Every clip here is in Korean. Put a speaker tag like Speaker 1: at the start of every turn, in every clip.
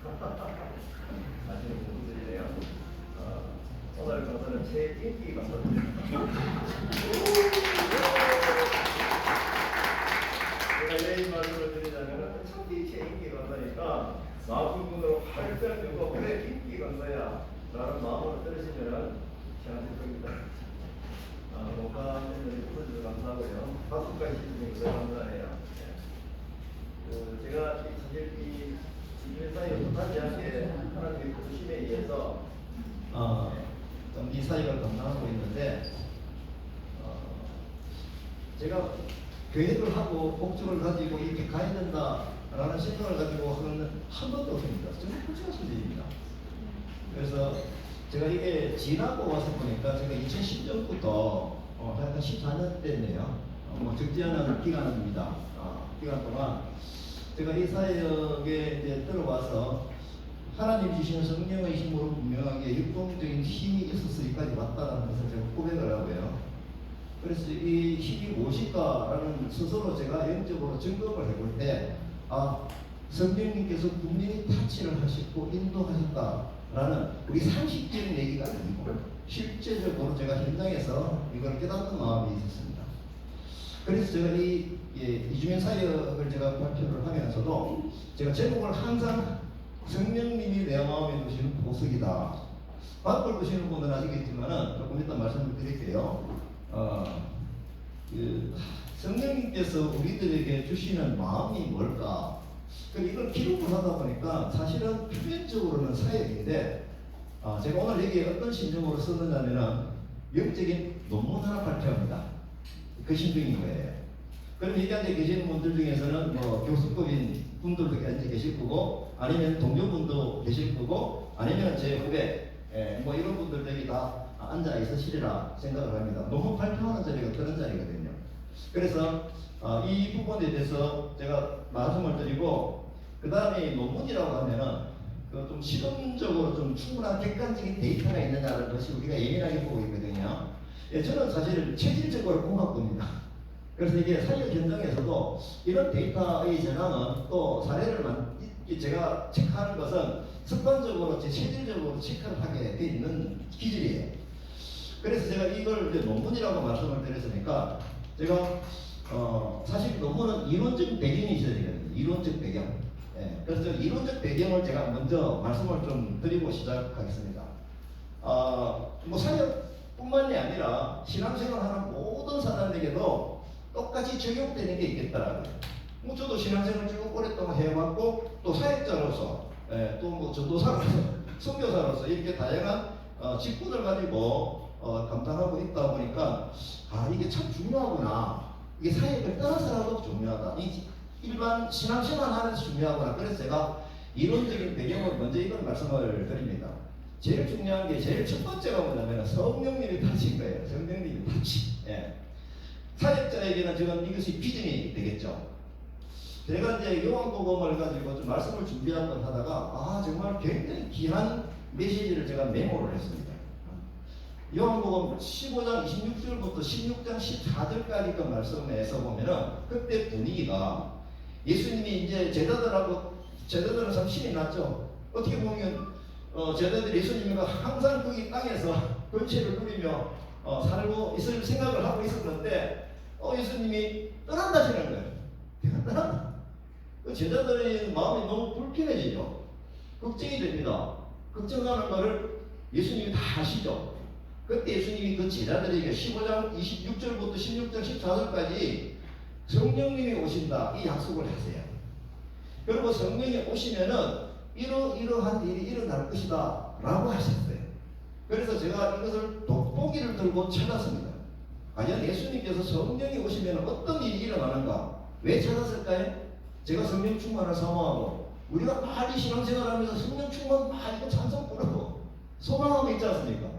Speaker 1: 아시는 분들이네요. 오늘 강사는 최인기 강사입니다. 제가 왜 이 말씀을 드리자면 참기 최인기 강사니까 나부분으로 활짝 들고 그래 인기 강사야 라는 마음으로 들으시면 제한테 겁니다. 목감을 풀어주셔서 감사하고요. 박수까지 해주셔서 감사해요. 제가 사실 이 사회를 못하지 않게 하나님의 부르심에 의해서 좀 이 사역을 감당하고 있는데 제가 계획을 하고 목적을 가지고 이렇게 가야 된다라는 생각을 가지고 하는 한 번도 없습니다. 정말 솔직한 소리입니다. 그래서 제가 이게 지나고 와서 보니까 제가 2010년부터 한 14년 됐네요. 적지 않은 기간입니다. 기간 동안 제가 이 사역에 이제 들어와서 하나님 주시는 성령의 힘으로 분명하게 역동적인 힘이 있어서 여기까지 왔다는 것을 제가 고백을 하고요. 그래서 이 힘이 무엇일까라는 스스로 제가 영적으로 점검을 해볼 때 성령님께서 분명히 타치를 하시고 인도하셨다라는 우리 상식적인 얘기가 아니고 실제적으로 제가 현장에서 이걸 깨닫는 마음이 있었습니다. 그래서 제가 이 이주민 사역을 제가 발표를 하면서도 제가 제목을 항상 성령님이 내 마음에 두시는 보석이다. 바꿀 보시는 분은 아시겠지만은 조금 이따 말씀을 드릴게요. 성령님께서 우리들에게 주시는 마음이 뭘까? 이걸 기록을 하다 보니까 사실은 표면적으로는 사역인데 제가 오늘 여기에 어떤 심정으로 썼느냐면은 영적인 논문 하나 발표합니다. 그 심정인 거예요. 그럼 여기 앉아 계시는 분들 중에서는 교수급인 분들도 앉아 계실 거고, 아니면 동료분도 계실 거고, 아니면 제 후배, 이런 분들도 여기 다 앉아 있으시리라 생각을 합니다. 논문 발표하는 자리가 그런 자리거든요. 그래서 이 부분에 대해서 제가 말씀을 드리고, 그 다음에 논문이라고 하면은 좀 실험적으로 좀 충분한 객관적인 데이터가 있느냐는 것이 우리가 예민하게 보고 있거든요. 저는 사실 체질적으로 공학부입니다. 그래서 이게 사역 현장에서도 이런 데이터의 전환은 또 사례를 제가 체크하는 것은 습관적으로 제 체질적으로 체크를 하게 돼 있는 기질이에요. 그래서 제가 이걸 이제 논문이라고 말씀을 드렸으니까 제가 사실 논문은 이론적 배경이 있어야 되거든요. 이론적 배경. 그래서 이론적 배경을 제가 먼저 말씀을 좀 드리고 시작하겠습니다. 사역뿐만이 아니라 신앙생활하는 모든 사람에게도 똑같이 적용되는 게 있겠더라고요. 저도 신앙생활 쭉 오랫동안 해왔고, 또 사역자로서, 또 전도사로서, 선교사로서 이렇게 다양한 직분을 가지고 감당하고 있다 보니까 이게 참 중요하구나. 이게 사역을 떠나서라도 중요하다. 일반 신앙생활 하면서 중요하구나. 그래서 제가 이론적인 배경을 먼저 이런 말씀을 드립니다. 제일 중요한 게 제일 첫 번째가 뭐냐면 성령님이 타신 거예요. 성령님이 타치. 사역자에게는 지금 이것이 비전이 되겠죠. 제가 이제 요한복음을 가지고 좀 말씀을 준비한번 하다가 정말 굉장히 귀한 메시지를 제가 메모를 했습니다. 요한복음 15장 26절부터 16장 14절까지 그 말씀에서 보면은 그때 분위기가 예수님이 이제 제자들은 참 신이 났죠. 어떻게 보면 제자들이 예수님과 항상 거기 땅에서 권세를 누리며 살고 있을 생각을 하고 있었는데 예수님이 떠난다시는 거예요. 떠난다. 제자들의 마음이 너무 불편해지죠. 걱정이 됩니다. 걱정하는 것을 예수님이 다 아시죠. 그때 예수님이 그 제자들에게 15장 26절부터 16장 14절까지 성령님이 오신다 이 약속을 하세요. 그리고 성령이 오시면은 이러한 일이 일어날 것이다 라고 하셨어요. 그래서 제가 이것을 돋보기를 들고 찾았습니다. 과연 예수님께서 성령이 오시면 어떤 일이 일어나는가? 왜 찾았을까요? 제가 성령 충만을 사모하고 우리가 많이 신앙생활하면서 성령 충만 많이 찬송 부르고 소망하고 있지 않습니까?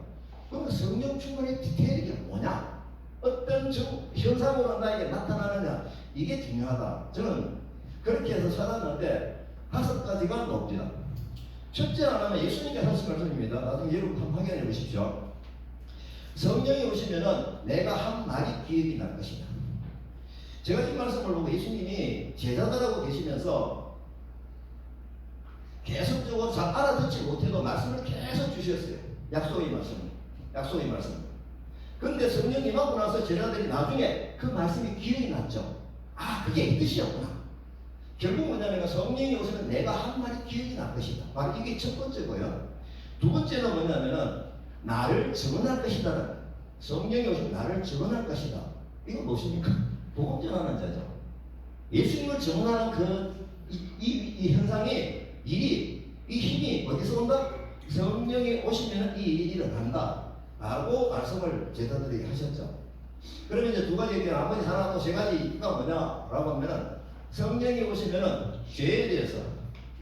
Speaker 1: 그럼 성령 충만의 디테일이 뭐냐? 어떤 현상으로 나에게 나타나느냐? 이게 중요하다. 저는 그렇게 해서 찾았는데 5가지가 높니다. 첫째 하나는 예수님께서 하신 말씀입니다. 나중에 여러분 한번 확인해 보십시오. 성령이 오시면은 내가 한 말이 기억이 날 것이다. 제가 이 말씀을 보고 예수님이 제자들하고 계시면서 계속적으로 잘 알아듣지 못해도 말씀을 계속 주셨어요. 약속의 말씀. 약속의 말씀. 근데 성령 임하고 나서 제자들이 나중에 그 말씀이 기억이 났죠. 아, 그게 이 뜻이었구나. 결국 뭐냐면 성령이 오시면 내가 한 말이 기억이 날 것이다. 바로 이게 첫 번째고요. 두 번째는 뭐냐면은 나를 증언할 것이다. 성령이 오시면 나를 증언할 것이다. 이건 무엇입니까? 복음 전하는 자죠. 예수님을 증언하는 이 현상이 이 힘이 어디서 온다? 성령이 오시면 이 일이 일어난다. 라고 말씀을 제자들이 하셨죠. 그러면 이제 두 가지 얘기는 나머지 하나 또 세 가지가 뭐냐라고 하면은 성령이 오시면은 죄에 대해서,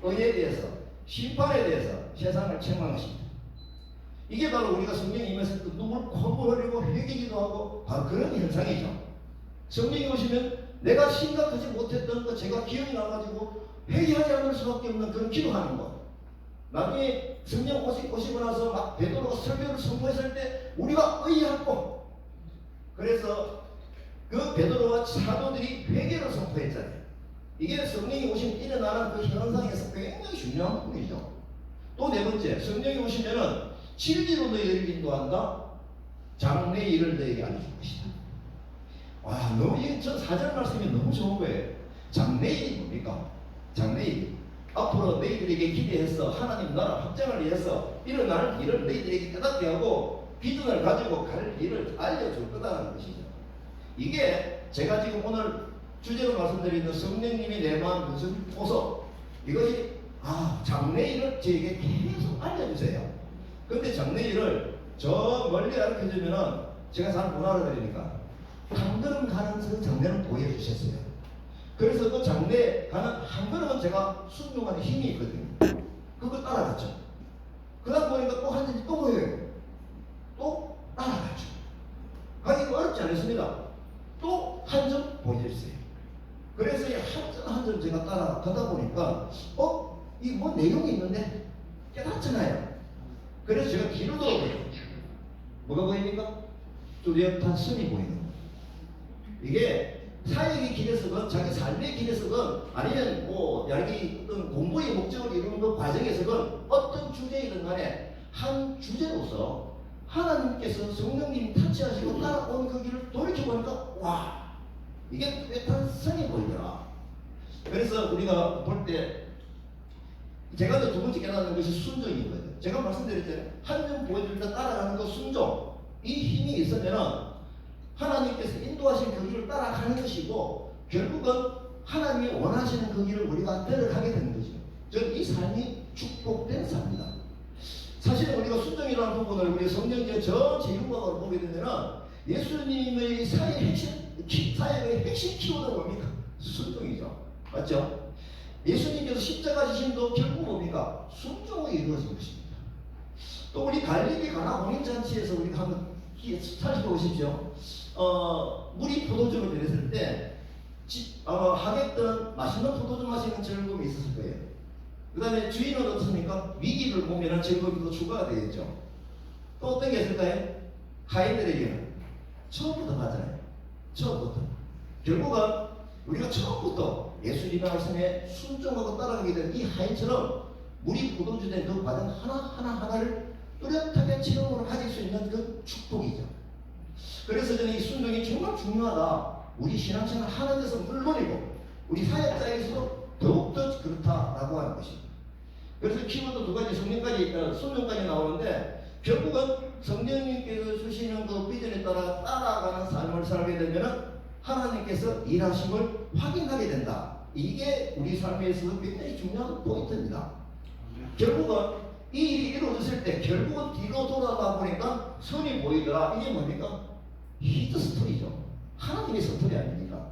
Speaker 1: 의에 대해서, 심판에 대해서 세상을 책망하십니다. 이게 바로 우리가 성령이 임해서 눈물 콧물 흘리고 회개기도 하고 바로 그런 현상이죠. 성령이 오시면 내가 생각하지 못했던 것 제가 기억이 나가지고 회개하지 않을 수밖에 없는 그런 기도하는 것. 나중에 성령 오시고 나서 막 베드로가 설교를 선포했을 때 우리가 의하고 그래서 그 베드로와 사도들이 회개를 선포했잖아요. 이게 성령이 오시면 일어나는 그 현상에서 굉장히 중요한 부분이죠. 또 네 번째, 성령이 오시면은 진리로 너희를 인도한다. 장래의 일을 너희에게 알려줄 것이다. 와, 너무 전 4절 말씀이 너무 좋은 거예요. 장래의 일이 뭡니까? 장래의 일. 앞으로 너희들에게 기대해서 하나님 나라 확장을 위해서 일어날 일을 너희들에게 깨닫게 하고 비전을 가지고 갈 일을 알려줄 거다라는 것이죠. 이게 제가 지금 오늘 주제로 말씀드리는 성령님이 내 마음 무슨 보석, 이것이 장래일을 저에게 계속 알려주세요. 근데 장래일을 저 멀리 가르쳐주면은 제가 잘 못 알아들으니까 한 걸음 가는 그 장래를 보여주셨어요. 그래서 그 장래 가는 한 걸음은 제가 순종하는 힘이 있거든요. 그거 따라갔죠. 그러다 보니까 또 한 점이 또 보여요. 또 따라갔죠. 가기가 어렵지 않습니다. 또 한 점 보여주세요. 그래서 한 점 한 점 제가 따라가다 보니까 이 뭐 내용이 있는데 깨닫잖아요. 그래서 제가 뒤로 돌아보여요. 뭐가 보입니까? 뚜렷한 선이 보이는 거예요. 이게 사역의 길에서든 자기 삶의 길에서든 아니면 뭐 자기 어떤 공부의 목적을 이루는 그 과정에서든 어떤 주제이든 간에 한 주제로서 하나님께서 성령님이 타치하시고 따라온 그 길을 돌이켜보니까 와, 이게 뚜렷한 선이 보이더라. 그래서 우리가 볼 때 제가 두 번째 깨닫는 것이 순종이거든요. 제가 말씀드렸잖아요. 한 점 보여줄 때 따라가는 그 순종, 이 힘이 있으면은 하나님께서 인도하신 그 길을 따라가는 것이고 결국은 하나님이 원하시는 그 길을 우리가 따라가게 되는 거죠. 즉 이 삶이 축복된 삶이다. 사실은 우리가 순종이라는 부분을 우리 성경의 전체 윤곽으로 보게 되면은 예수님의 사역의 핵심 키워드는 뭡니까? 순종이죠. 맞죠? 예수님께서 십자가 지심도 결국 뭡니까? 순종으로 이루어진 것입니다. 또 우리 갈릴리 가나 혼인잔치에서 우리가 한번 살펴보십시오. 물이 포도주로 변했을 때 하객들은 맛있는 포도주 마시는 즐거움이 있었을 거예요. 그 다음에 주인은 어떻습니까? 위기를 보면 즐거움이 더 추가가 되겠죠. 또 어떤 게 있을까요? 하인들에게는 처음부터 맞아요. 처음부터. 결국은 우리가 처음부터 예수님의 말씀에 순종하고 따라가게 된 이 하인처럼 물이 포도주된 그 과정 하나하나를 뚜렷하게 체험으로 가질 수 있는 그 축복이죠. 그래서 저는 이 순종이 정말 중요하다. 우리 신앙생활 하는 데서 물론이고 우리 사역자에서도 더욱더 그렇다라고 하는 것입니다. 그래서 키워드 두 가지 순종까지 나오는데 결국은 성령님께서 주시는 그 비전에 따라가는 삶을 살게 되면은 하나님께서 일하심을 확인하게 된다. 이게 우리 삶에서 굉장히 중요한 포인트입니다. 결국은 이 일이 이루어졌을 때 결국은 뒤로 돌아가 보니까 선이 보이더라. 이게 뭡니까? 히트 스토리죠. 하나님의 스토리 아닙니까?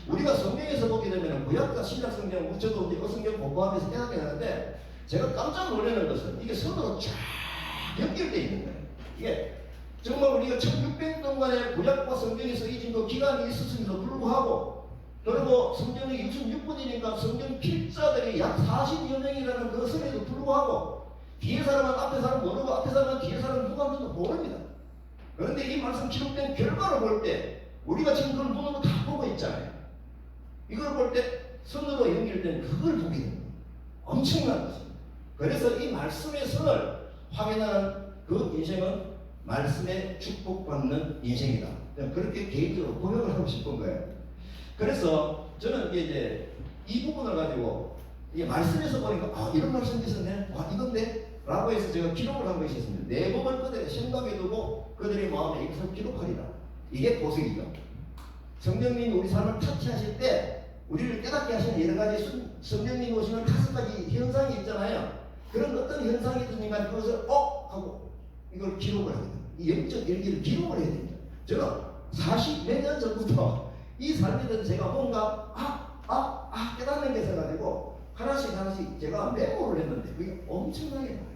Speaker 1: 우리가 성경에서 보게 되면 구약과 신약 성경, 저도 성경 공부하면서 깨닫게 되는데 제가 깜짝 놀라는 것은 이게 서로 쫙 연결되어 있는 거예요. 이게 정말 우리가 1600년 동안의 구약과 성경에서 잊은 그 기간이 있었음에도 불구하고 그리고 성경이 66분이니까 성경 필자들이 약 40여 명이라는 것임에도 불구하고 뒤에 사람은 앞에 사람 모르고 앞에 사람은 뒤에 사람 누가 하는지도 모릅니다. 그런데 이 말씀 기록된 결과를 볼 때 우리가 지금 그걸 눈으로 다 보고 있잖아요. 이걸 볼 때 선으로 연결된 그걸 보게 됩니다. 엄청난 것입니다. 그래서 이 말씀의 선을 확인하는 그 인생은 말씀에 축복받는 인생이다. 그렇게 개인적으로 고백을 하고 싶은 거예요. 그래서 저는 이제 이 부분을 가지고 이 말씀에서 보니까 이런 말씀이 있었네, 이건데 라고 해서 제가 기록을 한 것이 있습니다. 내 법을 그들의 생각에 두고 그들의 마음에 이것을 기록하리라. 이게 보석이죠. 성령님이 우리 삶을 터치하실 때 우리를 깨닫게 하시는 여러 가지 성령님이 오시는 5가지 현상이 있잖아요. 그런 어떤 현상이 있으니까 그것을 하고 이걸 기록을 하게 됩니다. 이 영적 일기를 기록을 해야 됩니다. 저는 40몇 년 전부터 이 삶에 대해서 제가 뭔가 깨닫는 게 있어가지고 하나씩 제가 메모를 했는데 그게 엄청나게 많아요.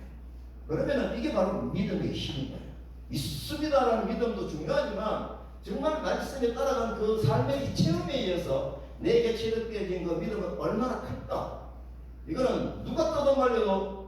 Speaker 1: 그러면은 이게 바로 믿음의 힘인 거예요. 믿습니다라는 믿음도 중요하지만 정말 말씀에 따라간 그 삶의 체험에 의해서 내게 체득되어진 그 믿음은 얼마나 클까? 이거는 누가 떠도 말려도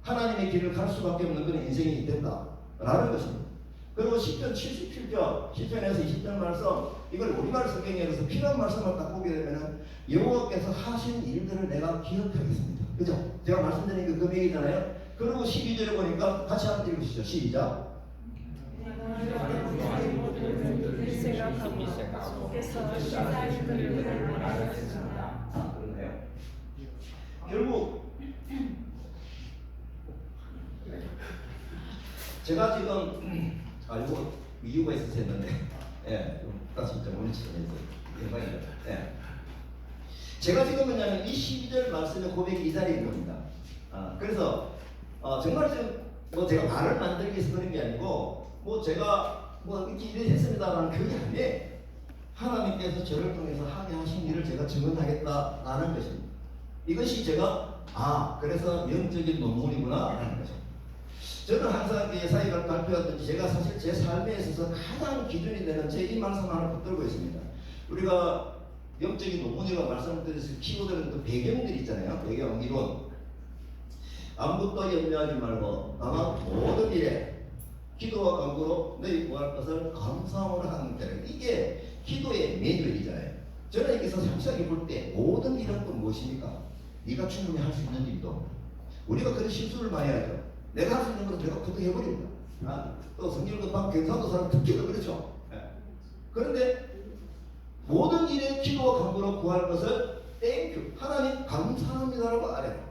Speaker 1: 하나님의 길을 갈 수밖에 없는 그런 인생이 된다라는 것입니다. 그리고 10편 77편 10편에서 20편 말씀, 이걸 우리말 성경에서 필요한 말씀을 딱 보게 되면은 여호와께서 하신 일들을 내가 기억하겠습니다. 그죠? 제가 말씀드린 그 금액이잖아요. 그리고 12절에 보니까 같이 한번 읽으시죠. 시작. 결국 제가 지금 이거 이유가 있어서 했는데 다시 좀 올리시면서 영광이죠. 제가 지금 뭐냐면 이 12절 말씀의 고백이 이 자리에 있는 겁니다. 그래서 정말 지금 뭐 제가 말을 만들기 위해서 그런 게 아니고 제가 이렇게 했습니다라는 그게 아니에요. 하나님께서 저를 통해서 하게 하신 일을 제가 증언하겠다라는 것입니다. 이것이 제가 그래서 영적인 논문이구나 라는 거죠. 저는 항상 예사야를 발표하든지 제가 사실 제 삶에 있어서 가장 기준이 되는 제 이 말씀 하나 붙들고 있습니다. 우리가 영적인 논문이라고 말씀을 드려서 키워드는 그 배경들이 있잖아요. 배경 이론. 아무것도 염려하지 말고 다만 모든 일에 기도와 간구로 너희 구할 것을 감사함으로 하는 때는 이게 기도의 매뉴얼이잖아요. 저는 여기서 상세하게 볼 때 모든 일은 또 무엇입니까? 네가 충분히 할 수 있는 일도 우리가 그런 실수를 많이 하죠. 내가 할 수 있는 것은 내가 부터 해버립니다. 또 성경 금방 경상도 사람 특히도 그렇죠. 그런데 모든 일에 기도와 간구로 구할 것을 땡큐 하나님 감사합니다라고 알아요.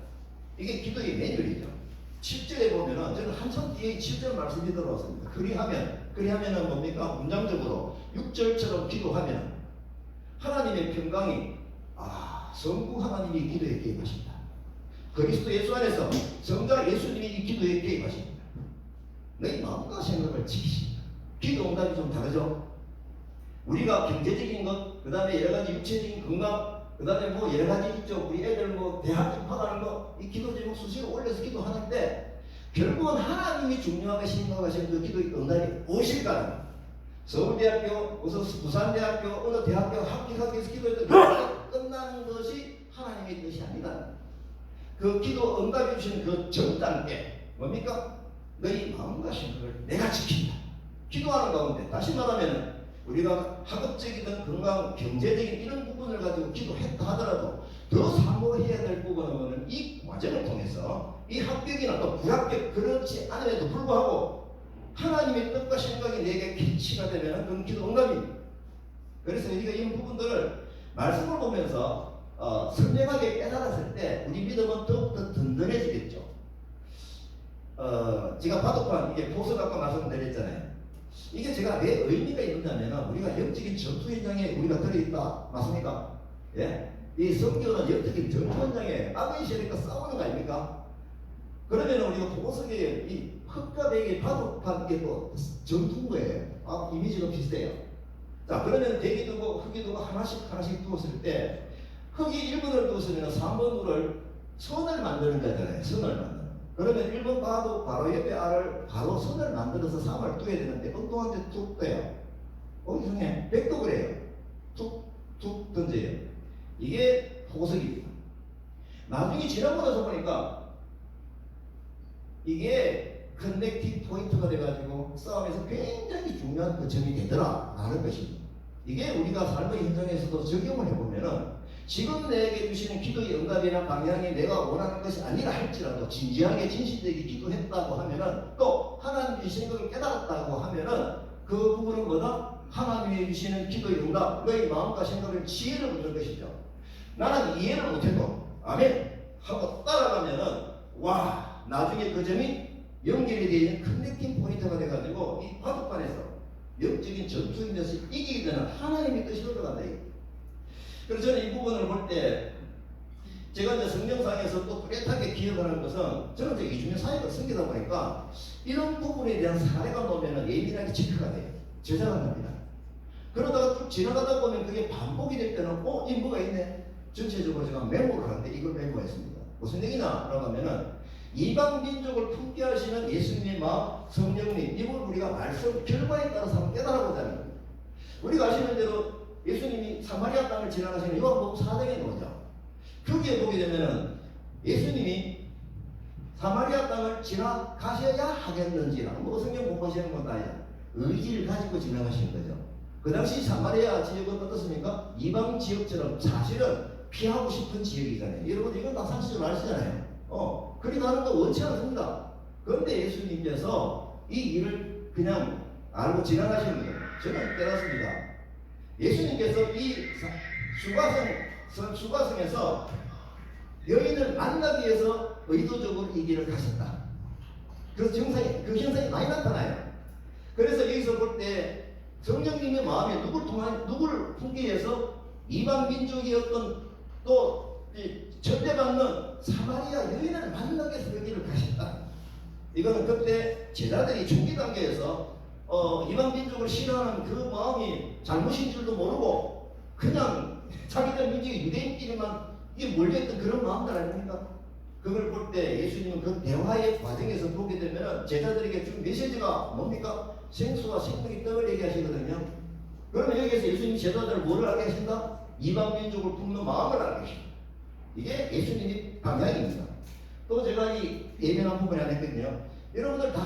Speaker 1: 이게 기도의 매뉴얼이죠. 7절에 보면은 저는 한참 뒤에 7절 말씀이 들어왔습니다. 그리하면은 뭡니까? 문장적으로 6절처럼 기도하면 하나님의 평강이 성부 하나님이 기도에 개입하십니다. 그리스도 예수 안에서 성자 예수님이 이 기도에 개입하십니다. 너희 마음과 생각을 지키십니다. 기도 응답이 좀 다르죠? 우리가 경제적인 것, 그 다음에 여러 가지 육체적인 건강, 그 다음에 여러 가지 있죠. 우리 애들 대학 입학하는 거, 이 기도 제목 수시로 올려서 기도하는데, 결국은 하나님이 중요하게 생각하시는 그 기도 응답이 오실까요? 서울대학교, 부산대학교, 어느 대학교 합격하기 위해서 기도했던 끝나는 것이 하나님의 뜻이 아니다. 그 기도 응답해 주시는 그 전 단계, 뭡니까? 너희 마음과 생각을 내가 지킨다. 기도하는 가운데, 다시 말하면, 우리가 학업적이든 건강, 경제적인 이런 부분을 가지고 기도했다 하더라도 더 사모해야 될 부분은 이 과정을 통해서 이 합격이나 또 불합격 그렇지 않음에도 불구하고 하나님의 뜻과 생각이 내게 캐치가 되면 그건 기도 응답입니다. 그래서 우리가 이런 부분들을 말씀을 보면서 선명하게 깨달았을 때 우리 믿음은 더욱더 든든해지겠죠. 제가 바둑판 이게 보석 아까 말씀드렸잖아요. 이게 제가 왜 의미가 있느냐면 우리가 영적인 전투 현장에 우리가 들어있다. 맞습니까? 예? 이 성경은 영적인 전투 현장에 악의 세력과 싸우는 거 아닙니까? 그러면 우리가 보석에 이 흙과 백의 바둑판 이게 또 전투인 거예요. 이미지가 비슷해요. 자, 그러면 백이 두고 흙이 두고 하나씩 두었을 때 흙이 1번을 두었으면 3번을 선을 만드는 거잖아요. 선을 만드는. 그러면 1번 봐도 바로 옆에 알을 바로 선을 만들어서 3을 둬야 되는데 엉뚱한데 툭 떠요. 이상해. 백도 그래요. 툭 던져요. 이게 보석입니다. 나중에 지나고 나서 보니까 이게 커넥팅 포인트가 돼가지고 싸움에서 굉장히 중요한 그 점이 되더라 라는 것입니다. 이게 우리가 삶의 현장에서도 적용을 해보면은 지금 내게 주시는 기도의 응답이나 방향이 내가 원하는 것이 아니라 할지라도 진지하게 진실되게 기도했다고 하면은 또 하나님의 생각을 깨달았다고 하면은 그 부분은 뭐다? 하나님이 주시는 기도의 응답, 너의 마음과 생각을 지혜를 얻는 것이죠. 나는 이해를 못해도 아멘 하고 따라가면은 와 나중에 그 점이 연결이 되어 있는 커넥팅 포인트가 돼가지고 이 바둑판에서 영적인 전투인에서 이기게 되는 하나님의 뜻이 들어간다. 그래서 저는 이 부분을 볼 때 제가 이제 성경상에서 또 뚜렷하게 기억하는 것은 저는 이제 이중의 사역을 섬기다 보니까 이런 부분에 대한 사례가 나오면 예민하게 체크가 돼요. 제자가 납니다. 그러다가 쭉 지나가다 보면 그게 반복이 될 때는 이 뭐가 있네. 전체적으로 제가 메모를 하는데 이걸 메모했습니다. 무슨 얘기냐라고 하면은 이방 민족을 품게 하시는 예수님의 마음, 성령님 이걸 우리가 말씀 결과에 따라서 한번 깨달아보자는 겁니다. 우리가 아시는 대로 예수님이 사마리아 땅을 지나가시는 요한복음 4장에 나오죠. 거기에 보게 되면은 예수님이 사마리아 땅을 지나가셔야 하겠는지라 뭐 성경 공부하시는 건 다야 의지를 가지고 지나가시는 거죠. 그 당시 사마리아 지역은 어떻습니까? 이방 지역처럼 사실은 피하고 싶은 지역이잖아요. 여러분 이건 다 사실을 아시잖아요. 그리 가는 거 원치 않습니다. 그런데 예수님께서 이 일을 그냥 알고 지나가시는 거예요. 저는 깨닫습니다. 예수님께서 이 수가성에서 여인을 만나기 위해서 의도적으로 이 길을 가셨다. 그래서 그 현상이 많이 나타나요. 그래서 여기서 볼 때 성령님의 마음에 누구를 품기 위해서 이방 민족이 어떤 또 전대받는 사마리아 여인을 만나기 위해서 그 길을 가셨다. 이거는 그때 제자들이 중기 단계에서 이방 민족을 싫어하는 그 마음이 잘못인 줄도 모르고 그냥 자기들 민족이 유대인끼리만 이게 몰려있던 그런 마음들 아닙니까? 그걸 볼 때 예수님은 그 대화의 과정에서 보게 되면 제자들에게 준 메시지가 뭡니까? 생수와 생명의 떡을 얘기하시거든요. 그러면 여기에서 예수님 제자들을 뭐를 알게 하신다? 이방 민족을 품는 마음을 알게 하신다. 이게 예수님의 방향입니다. 또 제가 이 예민한 부분이 하나 있거든요. 여러분들 다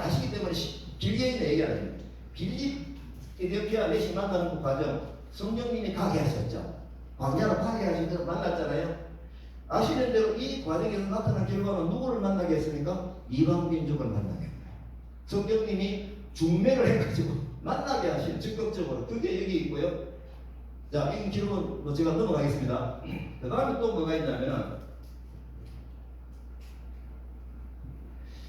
Speaker 1: 아시기 때문에 길게 있는 얘기 아닙니다. 빌립 에티오피아 내시 만나는 그 과정 성령님이 가게 하셨죠. 광야로 가게 하신 대로 만났잖아요. 아시는 대로 이 과정에서 나타난 결과는 누구를 만나게 했습니까? 이방 민족을 만나게 했어요. 성령님이 중매를 해가지고 만나게 하신 적극적으로 그게 여기 있고요. 자, 이 기록은 뭐 제가 넘어가겠습니다. 그 다음에 또 뭐가 있냐면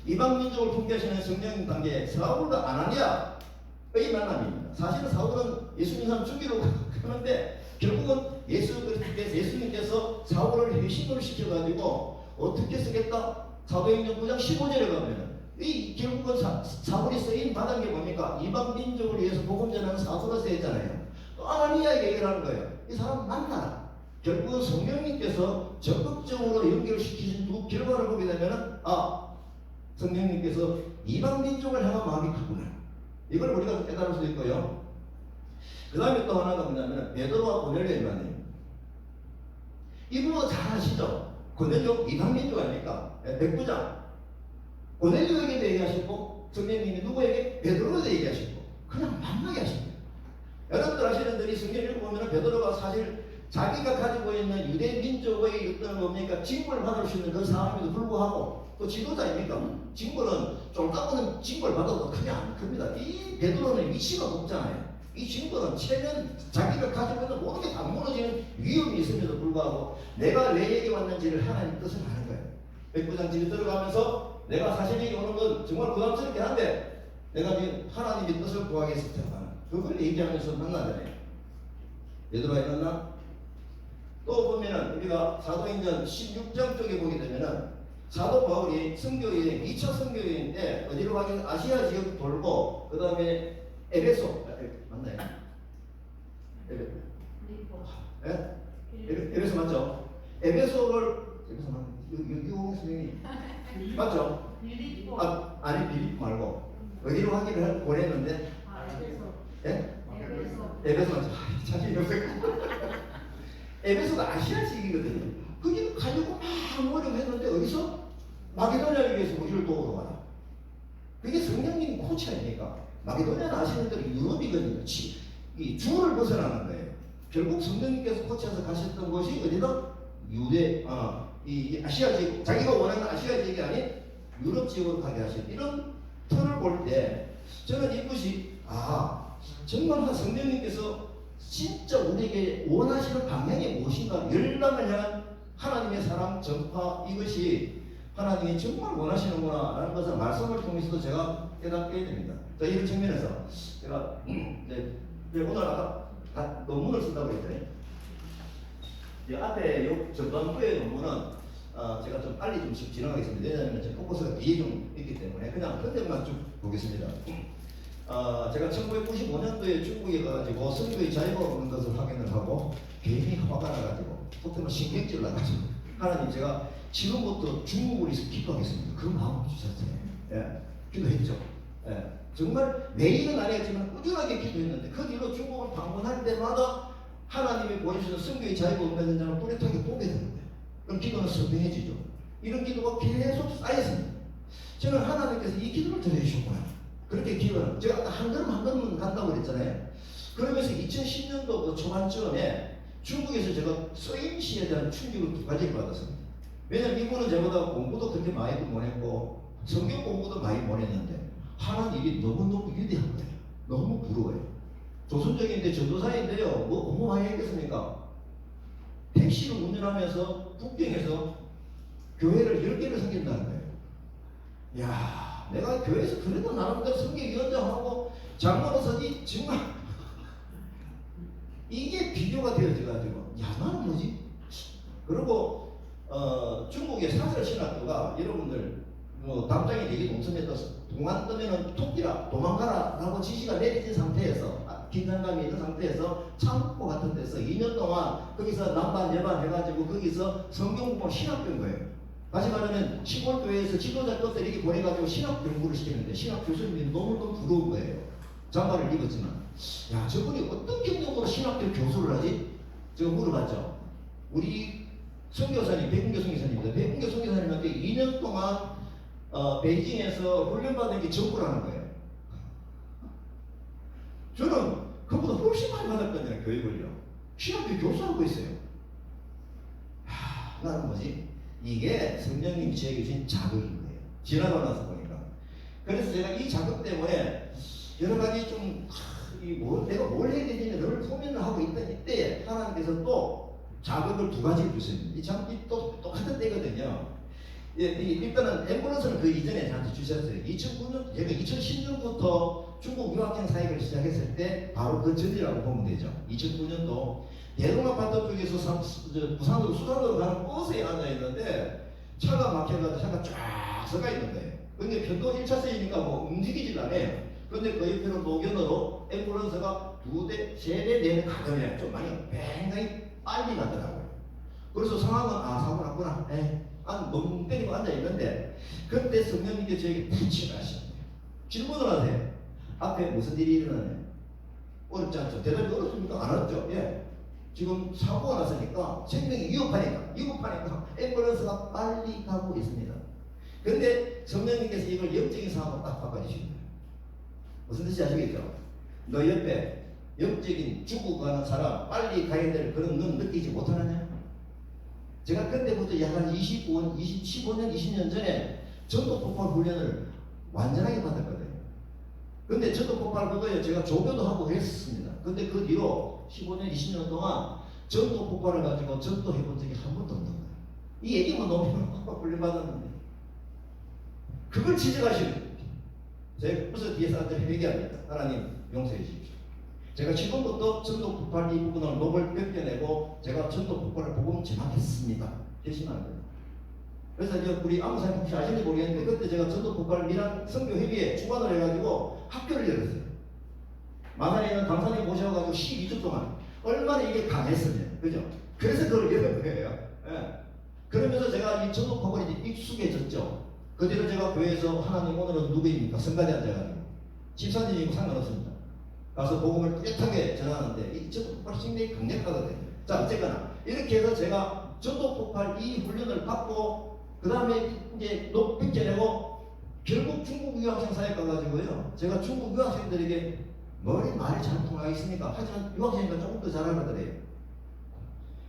Speaker 1: 이방 민족을 품게 하시는 성령 단계 사울과 아나니아의 만남입니다. 사실은 사울은 예수님 산 죽이려고 하는데 결국은 예수님께서 사울을 회심을 시켜가지고 어떻게 쓰겠다? 사도행전 9장 15절에 가면 이 결국은 사울이 쓰인 받은 게 뭡니까? 이방 민족을 위해서 복음 전하는 사도가 쓰였잖아요. 또 아나니아에게 얘기를 하는 거예요. 이 사람 만나라. 결국은 성령님께서 적극적으로 연결시키신 두 결과를 보게 되면은 성령님께서 이방 민족을 향한 마음이 크구나. 이걸 우리가 깨달을 수 있고요. 그 다음에 또 하나가 뭐냐면 베드로와 고넬료의 만남입니다. 이분은 잘 아시죠? 고넬료 이방 민족 아닙니까? 백부장. 고넬료에게도 얘기하시고 성령님이 누구에게? 베드로에게 얘기하시고 그냥 만나게 하십니다. 여러분들 아시는 대로 성경을 읽어보면 베드로가 사실 자기가 가지고 있는 유대 민족의 어떤 뭡니까? 징벌을 받을 수 있는 그 상황에도 불구하고 또 지도자입니까? 징벌은 쫄딱 징벌 받아도 크게 안 큽니다. 이 베드로는 위치가 높잖아요. 이 징벌은 체면 자기가 가지고 있는 모든 게 다 무너지는 위험이 있음에도 불구하고 내가 왜 여기 왔는지를 하나님 뜻을 아는 거예요. 백부장 집에 들어가면서 내가 사실 여기 오는 건 정말 부담스럽긴 한데 내가 지금 하나님의 뜻을 구하겠을 테니까 그걸 얘기하면서 만나잖아요. 베드로가 만나? 또 보면은 우리가 사도행전 16장 쪽에 보게 되면은 사도 바울이 선교여행 2차 선교여행 때 어디로 가긴 아시아 지역 돌고 그 다음에 에베소 맞나요? 에베소 맞죠? 에베소를 에베소 맞나? 유홍 선생님이 맞죠? 아니 빌립보 말고 어디로 가기를 보냈는데 에베소 맞죠? 자신이 없었고 에베소가 아시아 지역이거든요. 거기 가려고 막 노력했는데 어디서? 마게도냐를 위해서 우리를 도우러 와라. 그게 성령님 코치 아닙니까? 마게도냐는 아시는 대로 유럽이거든요. 이 주를 벗어나는 거예요. 결국 성령님께서 코치해서 가셨던 곳이 어디다? 유대, 이 아시아 지역, 자기가 원하는 아시아 지역이 아닌 유럽 지역으로 가게 하신 이런 틀을 볼 때 저는 이것이 정말 성령님께서 진짜 우리에게 원하시는 방향이 무엇인가, 열방을 향한 하나님의 사랑 전파, 이것이 하나님이 정말 원하시는구나 라는 것을 말씀을 통해서도 제가 깨닫게 됩니다. 자, 이런 측면에서 제가 오늘 아까 논문을 쓴다고 했더니 앞에 전반부의 논문은 제가 좀 빨리 좀 진행하겠습니다. 왜냐하면 제 포커스가 뒤에 좀 있기 때문에 그냥 끝에만 쭉 보겠습니다. 제가 1995년도에 중국에 가가지고 선교의 자유가 없는 것을 확인을 하고 괜히 화가 나가지고 속으로 신경질 나가지고 하나님, 제가 지금부터 중국을 위해서 기도하겠습니다. 그 마음을 주셨어요. 예, 기도했죠. 예, 정말 매일은 아니었지만 꾸준하게 기도했는데 그 뒤로 중국을 방문할 때마다 하나님이 보여주시는 선교의 자유가 없는 현장을 뚜렷하게 보게 되는 거예요. 그럼 기도는 선명해지죠. 이런 기도가 계속 쌓였습니다. 저는 하나님께서 이 기도를 들어주셨구나. 그렇게 기도는 제가 아까 한 걸음 한 걸음 간다고 그랬잖아요. 그러면서 2010년도 그 초반쯤에 중국에서 제가 쓰임시에 대한 충격을 두 가지를 받았습니다. 왜냐면 이분은 저보다 공부도 그렇게 많이 못했고 성경 공부도 많이 못했는데 하나님이 너무너무 위대한 거예요. 너무 부러워요. 조선족인데 전도사인데요. 뭐 너무 많이 했겠습니까? 택시를 운전하면서 북경에서 교회를 10개를 섬긴다는 거예요. 야, 내가 교회에서 그래도 나름대로 성경위원장하고 장로로서지 정말 이게 비교가 되어져가지고 야, 나는 뭐지? 그리고 중국의 사설신학교가 여러분들 담장이 되게 동성했다. 동안 뜨면은 토끼라 도망가라 라고 지시가 내려진 상태에서 긴장감이 있는 상태에서 창고 같은 데서 2년 동안 거기서 남반 여반 해가지고 거기서 성경 공부 신학교인 거예요. 다시 말하면 시골교회에서 지도자 것들 이렇게 보내가지고 신학 공부를 시키는데 신학 교수님이 너무너무 부러운 거예요. 장발을 입었지만 야, 저분이 어떤 경력으로 신학교 교수를 하지? 제가 물어봤죠. 우리 선교사님, 백운교 선교사님입니다. 백운교 선교사님한테 2년 동안 베이징에서 훈련받은 게 전부라는 거예요. 저는 그보다 훨씬 많이 받았거든요. 교육을요. 신학교 교수하고 있어요. 나는 뭐지? 이게 성령님이 저에게 주신 자극인 거예요. 지나고 나서 보니까. 그래서 제가 이 자극 때문에 여러 가지 좀 내가 뭘 해야 되지는 늘 고민을 하고 있던 이때 하나님께서 또 자극을 두 가지를 주셨습니다. 이 자극이 또 똑같은 때거든요. 일단은 앰뷸런스는 그 이전에 저한테 주셨어요. 2009년, 제가 2010년부터 중국 유학생 사역을 시작했을 때 바로 그 전이라고 보면 되죠. 2009년도 대동아파트 쪽에서 부산으로 수산으로 가는 버스에 앉아있는데 차가 막혀가지고 차가 쫙 서가 있는 거예요. 근데 편도 1차선이니까 뭐 움직이질 않아요. 근데 그 옆에는 노견으로 앰뷸런스가 2대, 3대, 4대 가더냐 좀 많이 굉장히 빨리 가더라고요. 그래서 상황은 사고 났구나. 멍 때리고 앉아있는데 그때 성령님께 저에게 부치를 하시는 거예요. 질문을 하세요. 앞에 무슨 일이 일어나네? 어렵지 않죠? 대답이 어렵습니까? 안 어렵죠? 예. 지금 사고가 났으니까 생명이 위급하니까 앰뷸런스가 빨리 가고 있습니다. 그런데 성령님께서 이걸 영적인 상황으로 딱 바꿔주시는 거예요. 무슨 뜻인지 아시겠죠? 너 옆에 영적인 죽어가는 사람 빨리 가야 될 그런 넌 느끼지 못하느냐? 제가 그때부터 약 한 15년, 20년 전에 전도 폭발 훈련을 완전하게 받았거든요. 근데 전도 폭발 그거에 제가 조교도 하고 그랬습니다. 근데 그 뒤로 15년, 20년 동안 전도 폭발을 가지고 전도해 본 적이 한 번도 없는 거예요. 이 얘기만 너무 훈련 받았는데 그걸 지적하시는 거예요. 제가 벌써 뒤에서 한테 회개합니다. 하나님 용서해 주십시오. 제가 지금부터 전도 폭발 이 부분을 녹을 벗겨내고 제가 전도 폭발을 복음 전하겠습니다. 결심하는 거예요. 그래서 이제 우리 아무사님 혹시 아시는지 모르겠는데 그때 제가 전도 폭발 미란 선교회비에 주관을 해가지고 학교를 열었어요. 마산에 있는 강사님 모셔가지고 12주 동안 얼마나 이게 강했으면 그죠? 그래서 그걸 열은 거예요. 예. 그러면서 제가 이 전도 폭발이 익숙해졌죠. 그 뒤로 제가 교회에서 하나님 오늘은 누구입니까? 성가대 앉아가지고 집사님이고 상관없습니다. 가서 복음을 뚜렷하게 전하는데 이 전도 폭발 굉장히 강력하거든요. 자, 어쨌거나 이렇게 해서 제가 전도 폭발 이 훈련을 받고 그 다음에 이제 높이 내고 결국 중국 유학생 사역 가가지고요. 제가 중국 유학생들에게 말이 잘 통하겠습니까? 하지만 유학생이니까 조금 더 잘하거든요.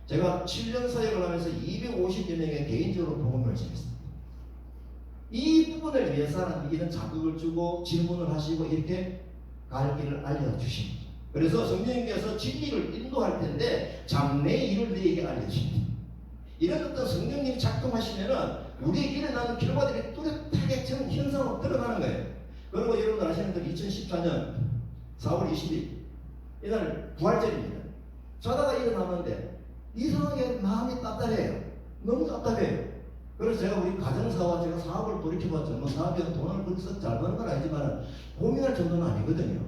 Speaker 1: 제가 7년 사역을 하면서 250여 명의 개인적으로 복음을 전했습니다. 이 부분을 위해서는 이런 자극을 주고 질문을 하시고 이렇게 갈 길을 알려주십니다. 그래서 성령님께서 진리를 인도할 텐데 장래 일을 너에게 알려주십니다. 이런 어떤 성령님이 작동하시면은 우리에게 일어나는 결과들이 뚜렷하게 현상으로 드러나는 거예요. 그리고 여러분들 아시는 대로 2014년 4월 20일 이날 부활절입니다. 자다가 일어났는데 이상하게 마음이 답답해요. 너무 답답해요. 그래서 제가 우리 가정사와 제가 사업을 돌이켜봤죠. 뭐 사업에서 돈을 그렇게 잘 버는 건 아니지만 고민할 정도는 아니거든요.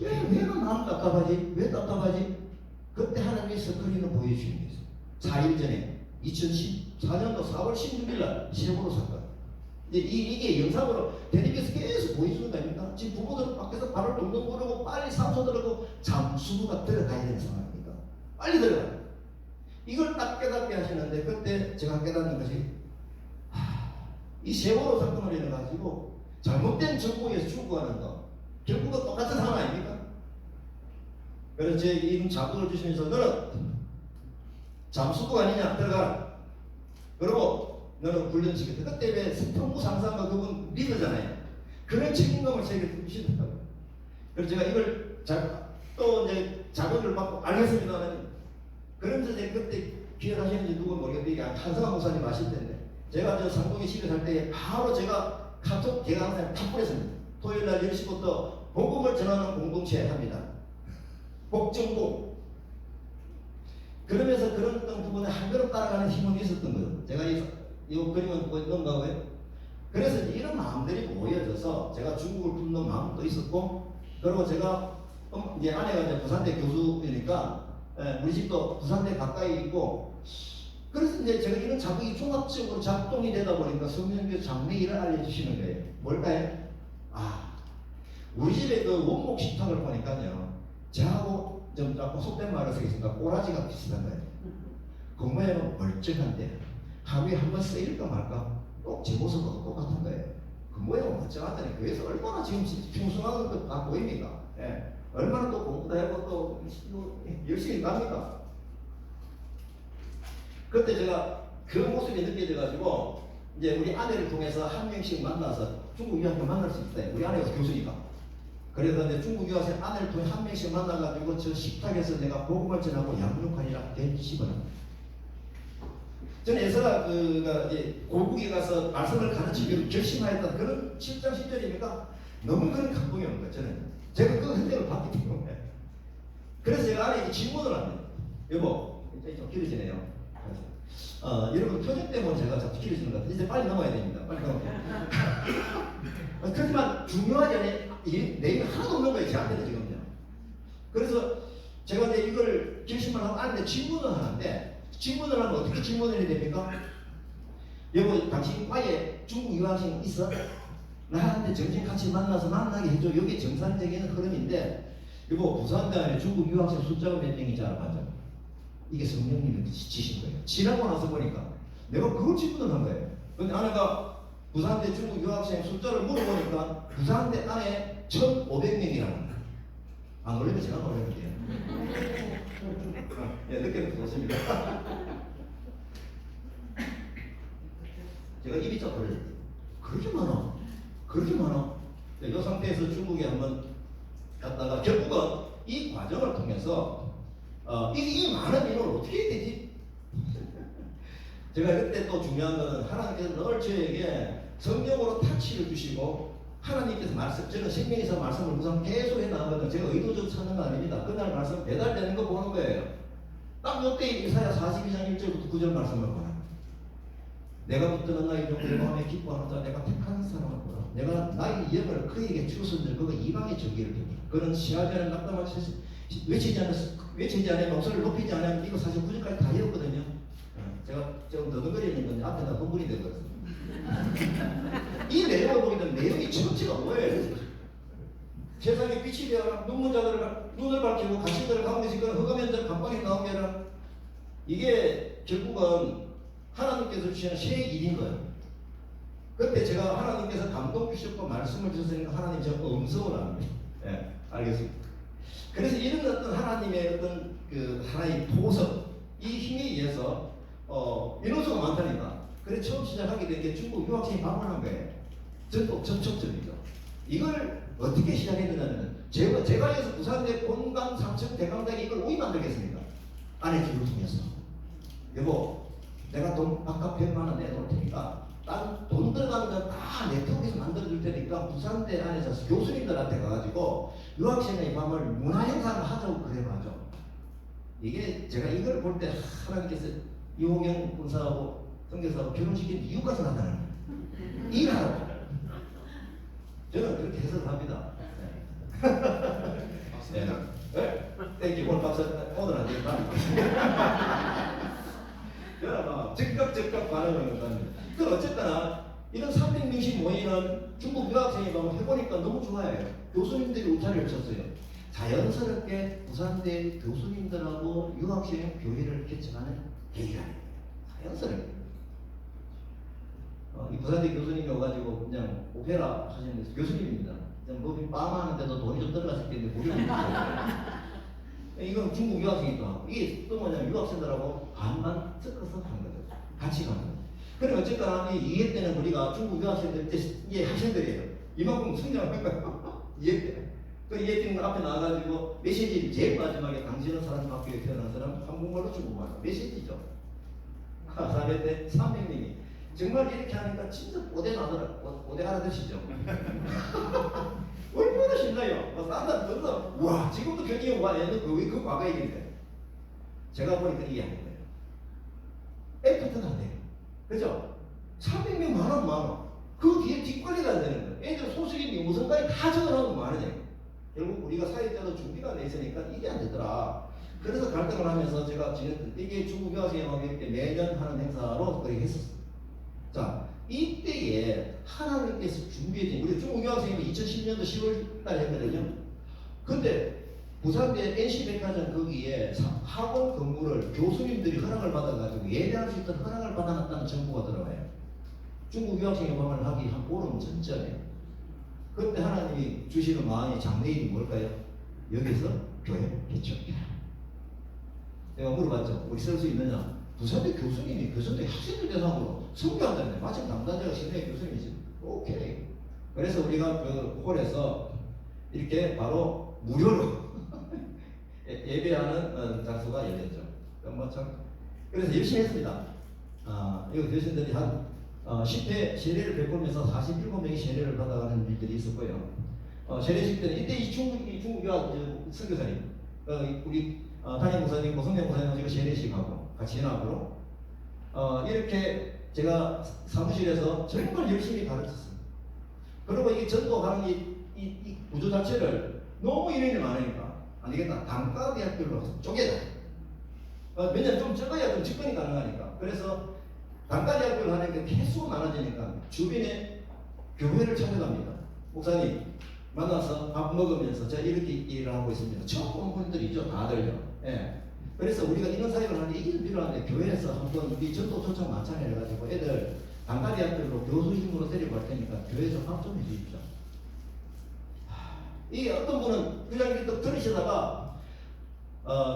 Speaker 1: 왜 내가 마음 답답하지? 왜 답답하지? 그때 하나님의 스크린을 보여주신 거예요. 4일 전에 2014년도 4월 16일 날 시험으로 사건. 이제 이게 영상으로 대리께서 계속 보여주는 거 아닙니까? 지금 부부들 밖에서 발을 동동 구르고 빨리 산소 들어가고 잠수부가 들어가야 되는 상황입니다. 빨리 들어가요. 이걸 딱 깨닫게 하시는데 그때 제가 깨닫는 것이 이 세월호 사건을 인해 가지고 잘못된 정보에서 추구하는 거 결국은 똑같은 상황 아닙니까? 그래서 제 이름 자극을 주시면서 너는 잠수부가 아니냐 들어가라. 그리고 너는 훈련 시켰다. 그때 왜 평무 상사가 그분 리더잖아요. 그런 책임감을 제게 주시더라고요. 그래서 제가 이걸 또 이제 자극을 받고 알겠습니다는 그러면서 제가 그때 기억하시는지 누군 모르겠는데 한성환 목사님 아실 텐데 제가 저 상동에 집에 살 때 바로 제가 카톡 제가 항상 탑보냈습니다. 토요일날 10시부터 복음을 전하는 공동체 합니다. 복정복. 그러면서 그런 어떤 부분에 한 걸음 따라가는 힘은 있었던 거예요. 제가 이 그림은 넘어가고요. 그래서 이런 마음들이 모여져서 제가 중국을 품는 마음도 있었고, 그리고 제가 이제 아내가 이제 부산대 교수이니까 우리 집도 부산대 가까이 있고, 그래서 이제 제가 이런 자극이 종합적으로 작동이 되다 보니까 성령님께서 장래 일을 알려주시는 거예요. 뭘까요? 우리 집에 그 원목 식탁을 보니까요, 저하고 좀 자꾸 속된 말을 쓰겠습니다. 꼬라지가 비슷한 거예요. 그 모양은 멀쩡한데 하루에 한 번 쓰일까 말까 꼭 제 모습하고 똑같은 거예요. 그 모양은 멀쩡하다니 그래서 얼마나 지금 평sun한 것 다 보입니까? 예. 얼마나 또 공부도 하고 또 열심히 갑니까? 그때 제가 그 모습이 느껴져가지고 이제 우리 아내를 통해서 한 명씩 만나서 중국 유학생 만날 수 있어요. 우리 아내가 교수니까. 그래서 이제 중국 유학생 아내를 통해 한 명씩 만나가지고 저 식탁에서 내가 복음을 전하고 양육하리라 대시번합니다. 저는 에스라 이제 고국에 가서 말씀을 가르치기로 결심하였다 그런 7장 10절입니까? 너무 그런 감동이 오는 거예요. 저는 제가 그 흔적을 봤기 때문에. 그래서 제가 아내에게 질문을 합니다. 여보, 이제 좀 길어지네요. 여러분 표정 때문에 제가 자꾸 길어지는 것 같아요. 이제 빨리 넘어야 됩니다. 빨리 넘어야 그렇지만 중요하지 않아요. 내용이 하나도 없는 거예요. 저한테는 지금요. 그래서 제가 이제 이걸 결심을 하고 아내한테 질문을 하는데, 질문을 하면 어떻게 질문을 해야 됩니까? 여보, 당신 과에 중국 유학생 있어? 나한테 정신 같이 만나게 해줘. 이게 정상적인 흐름인데, 여보, 부산대학에 중국 유학생 숫자가 몇 명인지 알아봤죠? 이게 성령님이 지신 거예요. 지나고 나서 보니까 내가 그걸 질문을 한 거예요. 근데 아내가 부산대 중국 유학생 숫자를 물어보니까 부산대 안에 1,500명이라는 거예요. 안 놀리면 제가 놀렸는데요. 예, 늦게는 좋습니다. 제가 입이 쫙 벌어졌어요. 그렇게 많아? 그렇게 많아? 이 상태에서 중국에 한번 갔다가 결국은 이 과정을 통해서 이 많은 인원을 어떻게 해야 되지? 제가 그때 또 중요한 것은 하나님께서 늘 저에게 성령으로 타치를 주시고 하나님께서 저는 생명에서 말씀을 우선 계속 해나가거든요. 제가 의도적으로 찾는 거 아닙니다. 그날 말씀 배달되는 거 보는 거예요. 딱 이때 이사야 42장 1절부터 9절 말씀을 보라. 내가 붙드는 나의 종들 마음에 기뻐하는 자 내가 택한 사람을 보라. 내가 나의 영을 그에게 주었은들 그가 이방의 저기를 두니 그는 시하지 않은 낙담을 외치지 않으면 목소리를 높이지 않으면 이거 사실 9절까지 다 외웠거든요. 제가 좀 더듬거리는 건데 앞에다 흥분이 되거든요. 이 내용을 보게 되면 내용이 전체가 뭐예요? 세상에 빛이 되어라. 눈먼 자들을 눈을 밝히고 가시들을 가운데 있거나 흑암의 자를 감방에 나오게 해라. 이게 결국은 하나님께서 주시는 새 일인 거예요. 그때 제가 하나님께서 감동 주셨고 말씀을 주셨으니까 하나님 저 음성을 합니다. 예. 알겠습니다. 그래서 이런 어떤 하나님의 어떤 그 하나의 보석, 이 힘에 의해서 인원수가 많다니까. 그래서 처음 시작하게 된 게 중국 유학생이 방문한 거예요. 전폭 전촉점이죠. 이걸 어떻게 시작했느냐면 제가 여기서 부산대 본강 삼청 대강당에 이걸 우이 만들겠습니다. 안에 기를 통해서. 여보, 내가 돈 바깥 100만 원 내놓을 테니까 돈 들어가는 건 다 네트워크에서 만들어줄 테니까 부산대 안에서 교수님들한테 가가지고 유학생의 밤을 문화행사를 하자고 그래가죠. 이게 제가 이걸 볼 때 하나님께서 이호경 군사하고 성교사하고 결혼시킨 이유까지 나타나는 거예요. 일하라고. 저는 그렇게 해석을 합니다.
Speaker 2: 맞습니다.
Speaker 1: 네? 땡큐. 오늘 박사 오늘 안 되겠다. 여러분 즉각 반응을 합니다. 그 어쨌거나 이런 300명씩 모이는 중국 유학생이 가면 해보니까 너무 좋아해요. 교수님들이 울타리를 쳤어요. 자연스럽게 부산대 교수님들하고 유학생 교회를 개척하는 계기가 자연스럽게. 이 부산대 교수님이 와가지고 그냥 오페라 하시는 교수님입니다. 뭐 빠마하는데도 돈이 좀 들어갔을 텐데 무료로 이건 중국 유학생이 또 하고 이게 또 뭐냐면 유학생들하고 반반 섞어서 하는 거죠. 같이 가는 거죠. 그럼 어쨌거나 이 2회 때는 우리가 중국 유학생들 이게 학생들이에요. 이만큼 성장한 거예요. 2회 때. 그 2회 때는 앞에 나와가지고 메시지 제일 마지막에 당신은 사람 학교에 태어난 사람 한국말로 중국말로 메시지죠. 4회 때 300명이 정말 이렇게 하니까 진짜 오대 알아듣시죠? 얼마나 신나요? 사람들 들어서 와 지금도 경기가 와 얘는 그 과거 얘기인데 제가 보니까 이게 안 돼요. 애프터가 안 돼요. 그죠? 300명 많아. 그 뒤에 뒷관리가 안 되는 거예요. 애들 소식이 무슨까지 다 적어놓으면 많으냐. 결국 우리가 사회자도 준비가 안 돼 있으니까 이게 안 되더라. 그래서 갈등을 하면서 제가 이게 중국 유학생하고 이렇게 매년 하는 행사로 그렇게 했었어요. 자, 이때에 하나님께서 준비해진 우리 중국 유학생이 2010년도 10월 달에 했거든요. 근데 부산대 NC백화점 거기에 학원 건물을 교수님들이 허락을 받아가지고 예배할 수 있도록 허락을 받아놨다는 정보가 들어와요. 중국 유학생의 방을 하기 한 보름 전전에. 그때 하나님이 주시는 마음이 장래일이 뭘까요? 여기서 교회 개척이야. 내가 물어봤죠. 우리 쓸 수 있느냐? 부산대 교수님이 교수님들 학생들 대상으로 선교한다는데 마침 담당자가 신의 교수님이지. 오케이. 그래서 우리가 그 홀에서 이렇게 바로 무료로 예배하는 장소가 열렸죠. 그래서 열심히 했습니다. 이거 교수님들이 한 10회 세례를 베풀면서 47명이 세례를 받아가는 일들이 있었고요. 세례식 때는 이때 이 중국 유학 선교사님, 우리 담임 목사님, 성경 목사님 세례식하고 같이 연합으로 이렇게 제가 사무실에서 정말 열심히 가르쳤습니다. 그리고 이 전도하는 이 구조 자체를 너무 인원이 많으니까 안 되겠다. 단과 대학별로 쪼개자. 왜냐면 좀 적어야 좀 접근이 가능하니까. 그래서 단과 대학별로 하니까 개수가 많아지니까 주변에 교회를 찾아갑니다. 목사님 만나서 밥 먹으면서 제가 이렇게 일을 하고 있습니다. 처음 온 분들이죠. 다들요. 예. 그래서 우리가 이런 사역을 하는데 이게 필요한데 교회에서 한번 우리 전도 초청 만찬을 해가지고 애들 단과 대학별로 교수 힘으로 데리고 갈 테니까 교회에서 밥 좀 해주십시오. 이게 어떤 분은 그냥 이렇게 또 들으시다가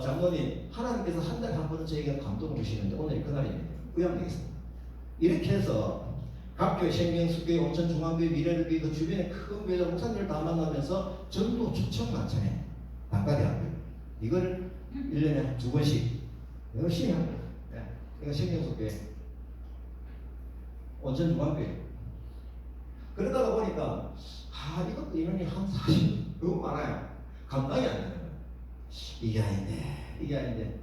Speaker 1: 장모님 하나님께서 한 달에 한 번은 저에게 감동을 주시는데 오늘이 그날입니다. 의향되겠습니다. 이렇게 해서 각 교회 생명수교회 온천중앙교회 미래교회 그 주변에 큰 교회 목사님들 다 만나면서 전도 초청 만찬에 단과대학교 이걸 1년에 2번씩 열심히 합니다. 네. 이거 생명수교회 온천중앙교회 그러다가 보니까 이것도 인원이 한 40 너무 많아요. 감당이 안 되는 거예요. 이게 아닌데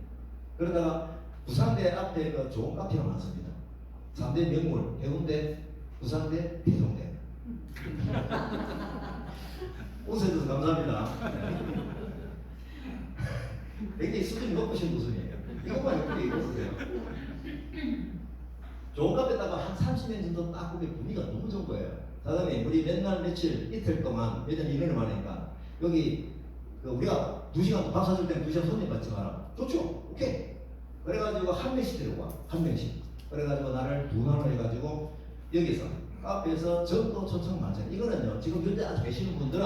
Speaker 1: 그러다가 부산대 앞에 그 좋은 카페가 많습니다. 3대 명물 해운대, 부산대, 대동대. 웃어주셔서 감사합니다. 굉장히 수준이 높으신 웃음이에요. 이것만 예쁘게 입었으세요. 좋은 카페다가 한 30년 정도 딱 보면 분위기가 너무 좋은 거예요. 사장님, 우리 맨날 며칠 이틀 동안 매년 인원이 많으니까 여기 우리가 2시간 밥 사줄 때는 2시간 손님 받지 마라. 좋죠? 오케이. 그래가지고 한 명씩 데리고 와. 한 명씩. 그래가지고 나를 2나로 해가지고 여기서 카페에서 전도 초청 만찬. 이거는요 지금 현재 아주 계시는 분들은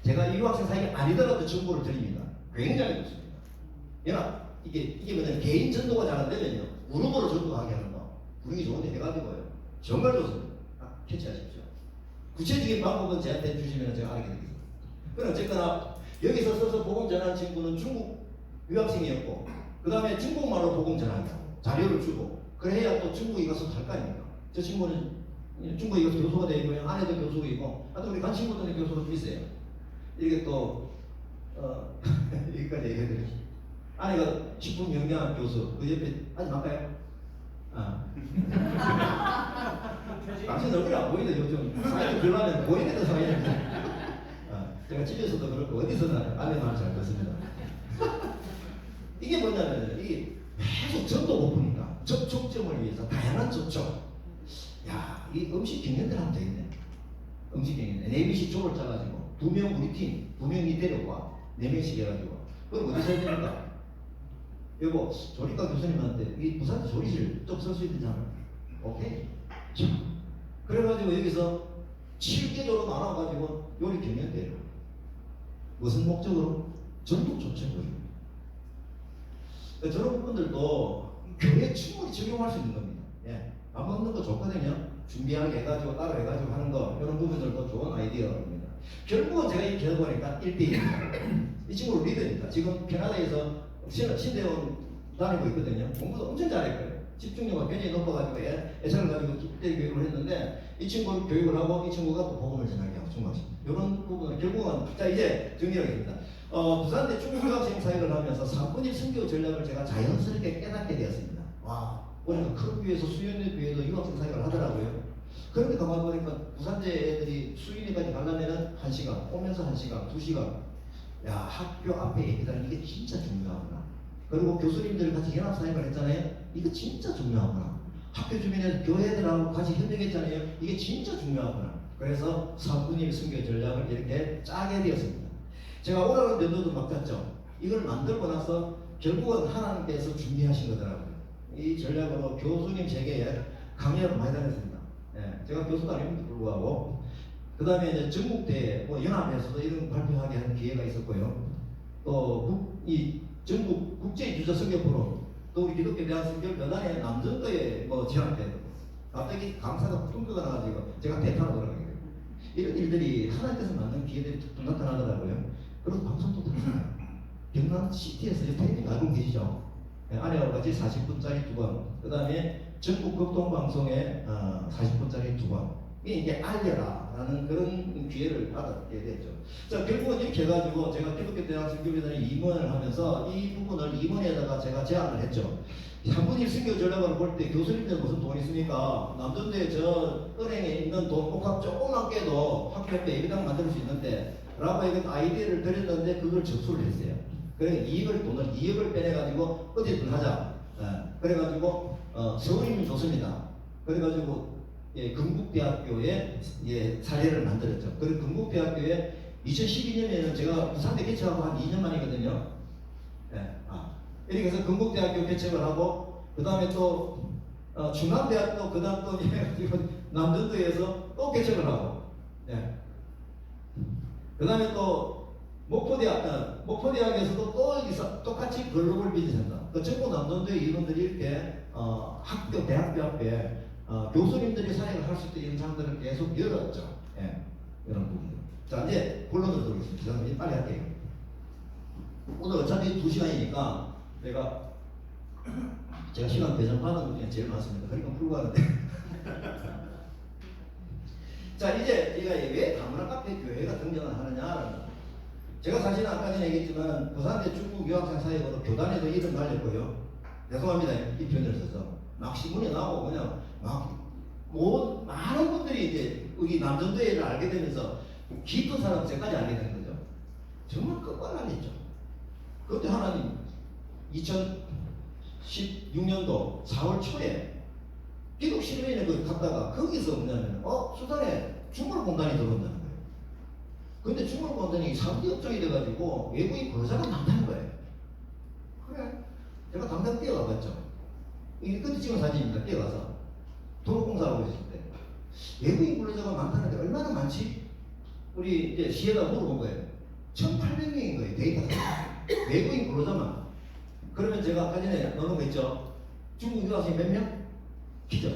Speaker 1: 제가 유학생 사이가 아니더라도 정보를 드립니다. 굉장히 좋습니다. 얘나 이게 뭐냐면 개인 전도가 잘 안 되면요 그룹으로 전도하게 하는 거 분위기 좋은데 해가지고요 정말 좋습니다. 캐치하십시오. 구체적인 방법은 저한테 주시면 제가 알게 되겠습니다. 그럼 어쨌거나 여기서 서서 복음 전하는 친구는 중국 유학생이었고 그 다음에 중국말로 복음 전하고 자료를 주고 그래야 또 중국에 가서 할 거 아닙니까? 저 친구는 중국에 가서 교수가 되고요 아내도 교수이고 하여튼 우리 간 친구들은 교수가 좀 있어요. 이게 또 여기까지 얘기해드리죠. 아내가 식품 영양 교수 그 옆에 하지 말까요? 당신 얼굴이 안 보이는데 요즘 사이드 글라면 보이는 사이에 제가 집에서도 그렇고 어디서나 아내 말을 잘 듣습니다. 이게 뭐냐면 이게 계속 전도 높으니까 접촉점을 위해서 다양한 접촉. 야, 이 음식 경연들 하면 되겠네. 음식 경연. ABC 쪽을 짜가지고 2명 우리 팀 2명이 데려와 4명씩 해가지고 그럼 어디서 해야 됩니까? 여보, 조리과 교수님한테 이 부산대 조리실 좀 쓸 수 있잖아. 오케이. 자, 그래가지고 여기서 7개조로 나눠가지고 요리 경연대로 무슨 목적으로? 전국 조청을. 저런 분들도 교회에 충분히 적용할 수 있는 겁니다. 예. 밥 먹는 거 좋거든요. 준비하게 해가지고 따로 해가지고 하는 거 이런 부분들도 좋은 아이디어입니다. 결국은 제가 이 결과니까 1대1입니다. 이 친구는 리더입니다. 지금 캐나다에서 신대원 다니고 있거든요. 공부도 엄청 잘할 거예요. 집중력가 굉장히 높아가지고 애착을 가지고 특별 교육을 했는데 이 친구를 교육을 하고 이 친구가 또 복음을 전하게 하고 중학생 이런 부분은 결국은 자 이제 정리하겠습니다. 부산대 중국 유학생 사역을 하면서 3분의 선교 전략을 제가 자연스럽게 깨닫게 되었습니다. 와, 보니까 큰 교회에서 수련회 교회도 유학생 사역을 하더라고요. 그런데 가만 보니까 부산대 애들이 수련회까지 가려면은 1시간, 오면서 1시간, 2시간. 야, 학교 앞에 얘기하는 이게 진짜 중요하구나. 그리고 교수님들 같이 연합사역을 했잖아요. 이거 진짜 중요하구나. 학교 주변에 교회들하고 같이 협력했잖아요. 이게 진짜 중요하구나. 그래서 3분의 1 선교 전략을 이렇게 짜게 되었습니다. 제가 오라는 연도도 막 짰죠. 이걸 만들고 나서 결국은 하나님께서 준비하신 거더라고요. 이 전략으로 교수님 세계에 강연을 많이 다녔습니다. 예, 제가 교수도 아님에도 불구하고 그 다음에 이제 전국대회, 연합에서도 이런 발표하게 하는 기회가 있었고요. 또 이 전국 국제유저 선교 프로, 또 우리 기독교 대학 선교교단의 남전도에 제안되고 갑자기 강사가 뚱뚱가 나가지고 제가 대타로 돌아가게 돼요. 이런 일들이 하나님께서 만든 기회들이 툭툭 나타나더라고요. 그래서 방송도 들었어요. 경남 시티에서 텔레비전 알고 계시죠? 네, 아내와 같이 40분짜리 2번, 그 다음에 전국 극동방송에 40분짜리 2번. 이게 알려라 라는 그런 기회를 받게 됐죠. 자, 결국은 이렇게 해가지고 제가 기독교 대학 선교회단에 임원을 하면서 이 부분을 임원에다가 제가 제안을 했죠. 3분의 1 선교 전략을 볼 때 교수님들 무슨 돈 있습니까? 남전대 저 은행에 있는 돈 복합 조그만 깨도 학교 옆에 예배당 만들 수 있는데 라고 이런 아이디어를 드렸는데 그걸 접수를 했어요. 그래 돈을 2억을 빼내가지고 어디든 하자. 그래가지고 서울이면 좋습니다. 그래가지고 건국대학교에 사례를 만들었죠. 그리고 건국대학교에 2012년에는 제가 부산대 개척하고 한 2년 만이거든요. 이렇게 해서 건국대학교 개척을 하고 그 다음에 또 충남대학도 그 다음 또 남전도에서 또 개척을 하고 그 다음에 또 목포대학에서도 또 똑같이 글로벌 비즈니스센터 그 전국 남전도의 이분들이 이렇게 학교 대학교 앞에 교수님들이 사역을 할 수 있는 현장들을 계속 열었죠. 이런 부분들. 자, 이제 본론으로 들어오겠습니다. 저는 빨리 할게요. 오늘 어차피 2시간이니까 제가 시간 배정 받은 것 중에 제일 많습니다. 그러니까 풀고 하는데. 자, 이제 제가 왜 다문화 카페 교회가 등장을 하느냐라는 거. 제가 사실은 아까 전에 얘기했지만 부산대 중국 유학생 사역으로 교단에도 이름 날렸고요. 죄송합니다. 이 표현을 써서. 막 신문에 나오고 그냥 많은 분들이 이제 여기 남전도회를 알게 되면서 깊은 사람 제까지 알게 된 거죠. 정말 끝발 알렸죠. 그때 하나님 2016년도 4월 초에 기독 신뢰인에 갔다가 거기서 뭐냐면 수단에 중물공단이 들어온다는 거예요. 근데 중물공단이 3대 업종이 돼가지고 외국인 거자가 많다는 거예요. 그래. 제가 당장 뛰어가 봤죠. 이게 그때 찍은 사진입니다. 뛰어가서 도로공사하고 있을 때 외국인 근로자가 많다는데 얼마나 많지? 우리 이제 시에다 물어본 거예요. 1,800명인 거예요, 데이터가. 외국인 근로자만. 그러면 제가 아까 전에 넣은 거 있죠? 중국 유학생 몇 명? 기죠?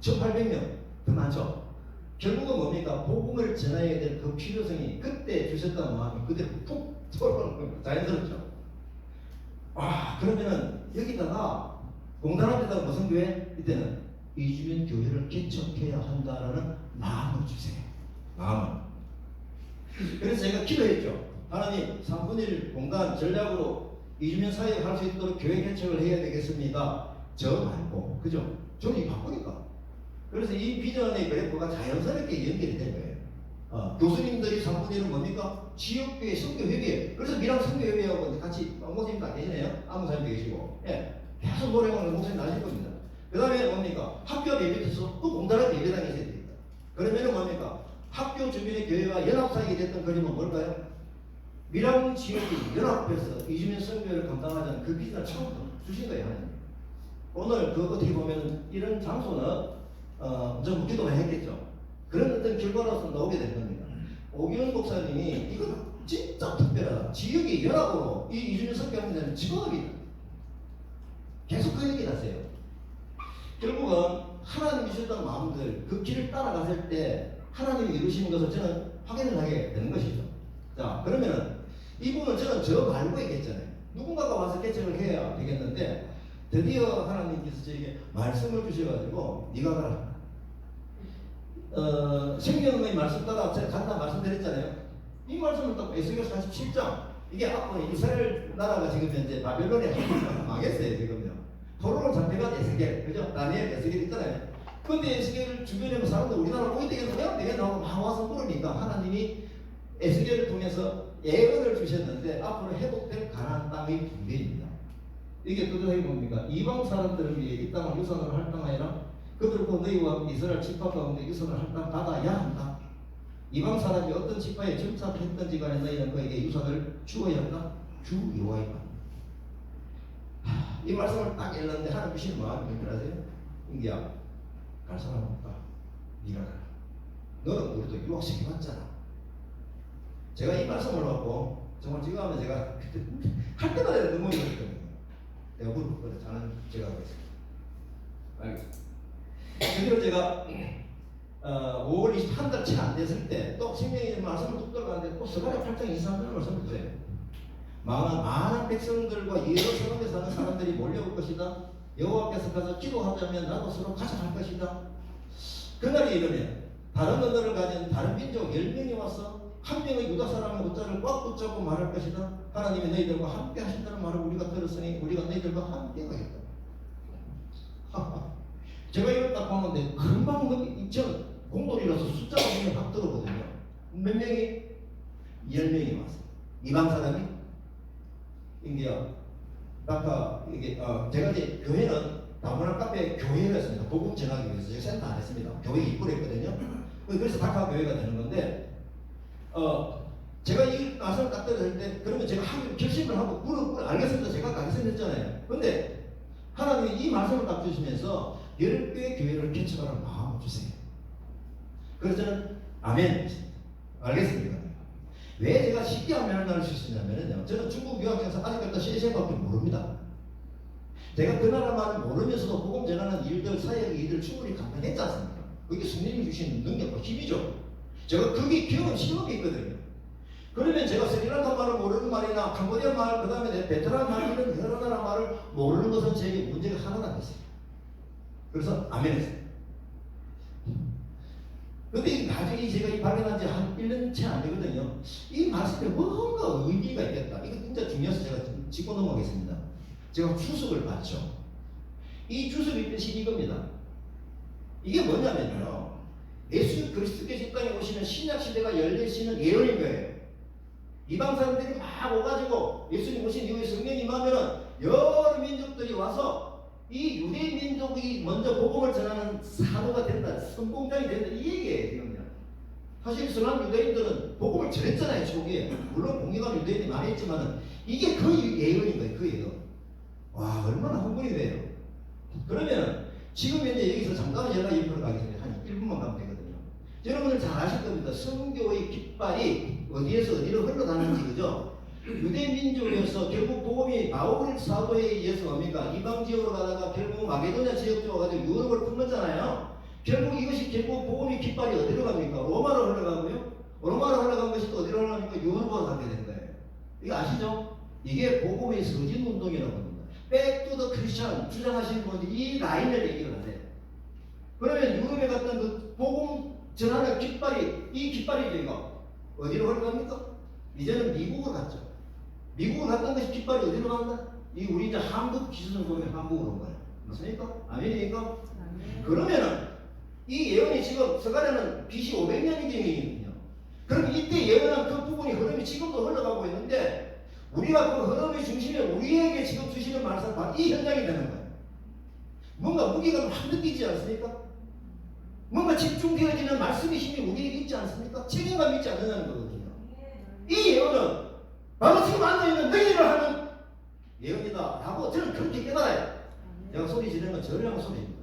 Speaker 1: 1,800명. 더 많죠? 결국은 뭡니까? 복음을 전해야 될 그 필요성이 그때 주셨다는 마음이 그대로 푹 들어오는 겁니다. 자연스럽죠? 와, 그러면은 여기다가 공단한테다가 무슨 교회? 이때는 이주민 교회를 개척해야 한다라는 마음을 주세요. 마음을. 그래서 제가 기도했죠. 하나님, 3분의 1 공단 전략으로 이주민 사회에 할 수 있도록 교회 개척을 해야 되겠습니다. 저 말고, 그죠? 저는 바꾸니까. 그래서 이 비전의 그래프가 자연스럽게 연결이 된 거예요. 교수님들이 3분의 1은 뭡니까? 지역교회, 성교회계. 그래서 미랑 성교회하고 같이 목사님 다 계시네요. 아무 사람도 계시고. 예. 계속 노래하는 목사님 나실 겁니다. 그 다음에 뭡니까? 학교 예배에서 또 공단의 예배당이 있어야 됩니다. 그러면은 뭡니까? 학교 주변의 교회와 연합사역이 됐던 그림은 뭘까요? 미랑 지역이 연합해서 이주민 성교회를 감당하자는 그 비전을 처음 주신 거예요. 하나님. 오늘 그 어떻게 보면 이런 장소는 좀 기도만 했겠죠. 그런 어떤 결과로서 나오게 된 겁니다. 오기훈 목사님이 이건 진짜 특별하다. 지역의 연합으로 이 이주민 성교하는 데는 직업이다. 계속 그 얘기를 하세요. 결국은 하나님이 주셨던 마음들 그 길을 따라갔을 때 하나님이 이루시는 것을 저는 확인을 하게 되는 것이죠. 자, 그러면은 이분은 저는 저 말고 얘기했잖아요. 누군가가 와서 개척을 해야 되겠는데 드디어 하나님께서 저에게 말씀을 주셔가지고 네가 가라. 생명의 말씀 따라 제가 간다 말씀드렸잖아요. 이 말씀을 딱 에스겔 47장 이게 앞으로 이스라엘 나라가 지금 현재 바벨론에 망했어요. 지금요. 포로로 잡혀간 에스겔, 그죠? 다니엘 에스겔 있잖아요. 근데 에스겔 주변에 사람들 우리나라 오이 되겠냐? 되겠나? 하고 막 와서 물으니까 하나님이 에스겔을 통해서 예언을 주셨는데 앞으로 회복될 가나안 땅의 분배입니다. 이게 뜻하게 뭡니까? 이방 사람들을 위해 이 땅을 유산으로 할당하여라. 그들과 너희와 이스라엘 지파 가운데 유산을 할당 받아야 한다. 이방 사람이 어떤 지파에 정착했든지 간에 너희는 그에게 유산을 주어야 한다. 주 여호와의 말. 이 말씀을 딱 읽는데 하나님 주시는 마음이 뭔지 아세요? 인기야, 갈 사람 없다. 네가 가라. 너는 우리도 유학시켜봤잖아. 제가 이 말씀을 받고 정말 지금 하면 제가 할 때마다 눈물이 나거든요. 내가 물어보거든. 저는 제가 하겠습니다. 알겠습니다. 그대로 제가 5월 20 한 달 채 안 됐을 때 또 생명의 말씀을 뚝 들어가는데 또 스가랴 8장 23절 말씀을 주세요. 많은 백성들과 여러 성읍에 사는 사람들이 몰려올 것이다. 여호와께서 가서 기도하자면 나도 서로 가자 할 것이다. 그날이 이르면 다른 언어를 가진 다른 민족 10명이 와서 한 명의 유다 사람의 옷자를 꽉 붙잡고 말할 것이다. 하나님이 너희들과 함께 하신다는 말을 우리가 들었으니 우리가 너희들과 함께 하겠다. 제가 이걸 딱 보는데 금방 저 공돌이라서 숫자가 보면 확 들어오거든요. 몇 명이? 10명이 왔어. 이방 사람이? 인기야. 아까 이게 제가 이제 교회는 다문화 카페 교회를 했습니다. 복음 전하기 위해서 제가 센터 안 했습니다. 교회 입구를 했거든요. 그래서 다카 교회가 되는 건데 제가 이 말씀을 딱 들었을 때 그러면 제가 결심을 하고 알겠습니다. 제가 가겠습니다 했잖아요. 근데 하나님이 이 말씀을 딱 주시면서 10개의 교회를 개척하는 마음을 주세요. 그래서 저는 아멘. 알겠습니다. 왜 제가 쉽게 아멘을 나눌 수 있냐면요. 저는 중국 유학생에서 아직까지 시시밖에 모릅니다. 제가 그 나라 말을 모르면서도 복음 전하는 일들, 사역의 일들 충분히 감당했지 않습니까? 그게 성령님이 주신 능력과 힘이죠. 제가 그게 경험, 시험이 있거든요. 그러면 제가 스리랑카 말을 모르는 말이나 캄보디아 말, 그 다음에 베트남 말, 이런 여러 나라 말을 모르는 것은 제게 문제가 하나도 안 됐어요. 그래서 아멘 했어요. 근데 나중에 제가 이 발견한 지 한 1년 채 안 되거든요. 이 말씀에 뭔가 의미가 있겠다. 이거 진짜 중요해서 제가 짚고 넘어가겠습니다. 제가 주석을 봤죠. 이 주석의 뜻이 이겁니다. 이게 뭐냐면요. 예수 그리스도께서 이 땅에 오시는 신약 시대가 열리시는 예언인 거예요. 이방 사람들이 막 오가지고 예수님 오신 이후에 성령이 임하면은 여러 민족들이 와서 이 유대 민족이 먼저 복음을 전하는 사도가 된다, 선봉장이 된다 이 얘기예요. 지금요. 사실 이슬람 유대인들은 복음을 전했잖아요. 초기에 물론 공경한 유대인이 많이 있지만은 이게 그 예언인 거예요. 그 예언. 와 얼마나 흥분이 돼요. 그러면 지금 현재 여기서 잠깐 제가 옆으로 가겠습니다. 한 1분만 가면 되거든요. 여러분들 잘 아실 겁니다. 선교의 깃발이 어디에서 어디로 흘러가는지, 그죠? 유대 민족에서 결국 복음이 바울 사도에 의해서 뭡니까? 이방 지역으로 가다가 결국 마게도냐 지역 쪽으로 가지고 유럽을 품었잖아요. 결국 이것이 결국 복음의 깃발이 어디로 갑니까? 로마로 흘러가고요. 로마로 흘러간 것이 또 어디로 흘러가니까 유럽으로 가게 된 거예요. 이거 아시죠? 이게 복음의 서진 운동이라고 합니다. Back to the Christian 주장하시는 분들이 이 라인을 얘기를 하세요. 그러면 유럽에 갔던 그 복음 전하는 깃발이, 이 깃발이죠, 이거. 어디로 흘러갑니까? 이제는 미국으로 갔죠. 미국으로 갔던 것이 깃발이 어디로 간다? 이 우리 이제 한국 기준으로 보면 한국으로 온 거예요. 맞습니까? 아멘입니까? 그러면은 이 예언이 지금 서가랴는 BC 500년이거든요. 그럼 이때 예언한 그 부분이 흐름이 지금도 흘러가고 있는데 우리가 그 흐름의 중심에 우리에게 지금 주시는 말씀 바로 이 현장이 되는 거예요. 뭔가 무게가 확 느끼지 않습니까? 뭔가 집중되어지는 말씀의 힘이 우리에게 있지 않습니까? 책임감 있지 않느냐는 거거든요. 이 예언은 바로 지금 앉아있는 너희를 하는 예언이다 라고 저는 그렇게 깨달아요. 제가 소리 지르는 건 저를 소리입니다.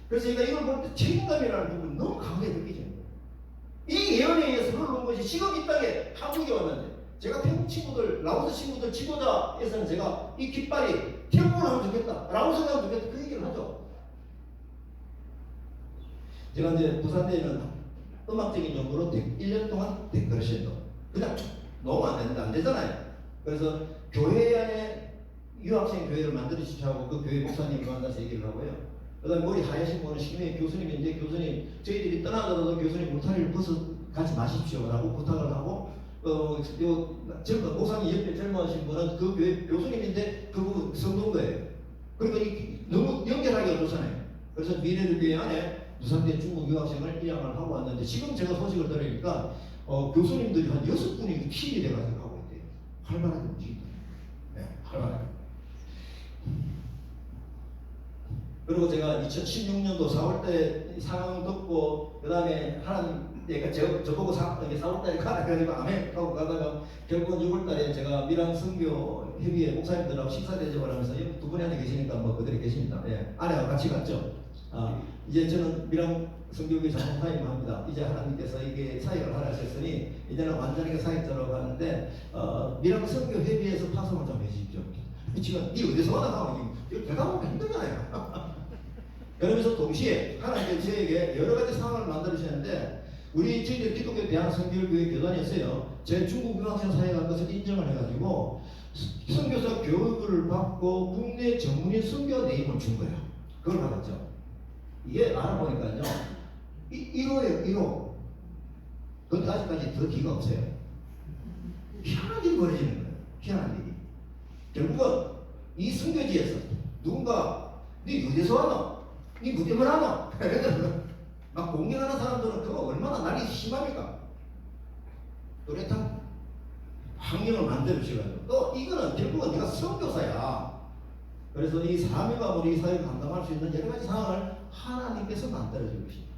Speaker 1: 그래서 제가 이걸 볼 때 책임감이라는 부분이 너무 강하게 느껴지는 거예요. 이 예언에 의해서 흘러온 것이 지금 이 땅에 한국에 왔는데 제가 태국 친구들, 라오스 친구들 지도자에서는 제가 이 깃발이 태국으로 하면 좋겠다, 라오스로 하면 좋겠다 그 얘기를 하죠. 제가 이제 부산대에는 음악적인 연구로 1년 동안 데코레이션도 그냥 너무 안 되는데 안 되잖아요. 그래서 교회 안에 유학생 교회를 만들으시고 하고 그 교회 목사님과 만나서 얘기를 하고요. 그 다음에 머리 하얀신 분은 심해 교수님인데 교수님 저희들이 떠나더라도 교수님 울타리를 벗어 가지 마십시오 라고 부탁을 하고 젊은 목사님 옆에 젊으신 분은 그 교회 교수님인데 그분 성도인 거예요. 그러니까 너무 연결하기가 좋잖아요. 그래서 미래를 교회 안에 부산대 중국 유학생을 입양을 하고 왔는데 지금 제가 소식을 들으니까 교수님들이 한 6분이 킬이 돼가지고 하고 있대요. 활발하게 움직인다. 네, 활발하게. 그리고 제가 2016년도 4월달에 상황 듣고 그 다음에 하나님 그러니까 저보고 4월달에 가라 그러니까 아멘 하고 가다가 결국은 6월달에 제가 미랑 선교 협의회 목사님들하고 식사 대접을 하면서 두 분이 안에 계시니까 뭐 그들이 계십니다. 예, 아내와 같이 갔죠. 이제 저는 미랑 선교회 장로 사임을 합니다. 이제 하나님께서 이게 사역을 하라 하셨으니 이제는 완전하게 사역자로 가는데 미랑 선교 협의회에서 파송을 좀 해주십시오. 지금 니 어디서 와나 하면 이거 대답하기 힘들잖아요. 그러면서 동시에 하나님께서 저에게 여러 가지 상황을 만들으셨는데 저희들 기독교 대한선교교회 교단에서요 제 중국 유학생 사역한 것을 인정을 해가지고 선교사 교육을 받고 국내 전문인 선교 네임을 준 거예요. 그걸 받았죠. 이게 알아보니까요 1호예요 1호. 그런데 아직까지 더 기가 없어요. 희한한 일이 벌어지는 거예요. 희한한 일이. 결국은 이 선교지에서 누군가 네 어디서 왔노? 네 뭐 때문에 하노? 막 공격하는 사람들은 그거 얼마나 날이 심합니까? 뚜렷한 환경을 만들어주셔가지고 또 이거는 결국은 네가 선교사야. 그래서 이 사명감으로 이 사역을 감당할 수 있는 여러 가지 상황을 하나님께서 만들어주고 계십니다.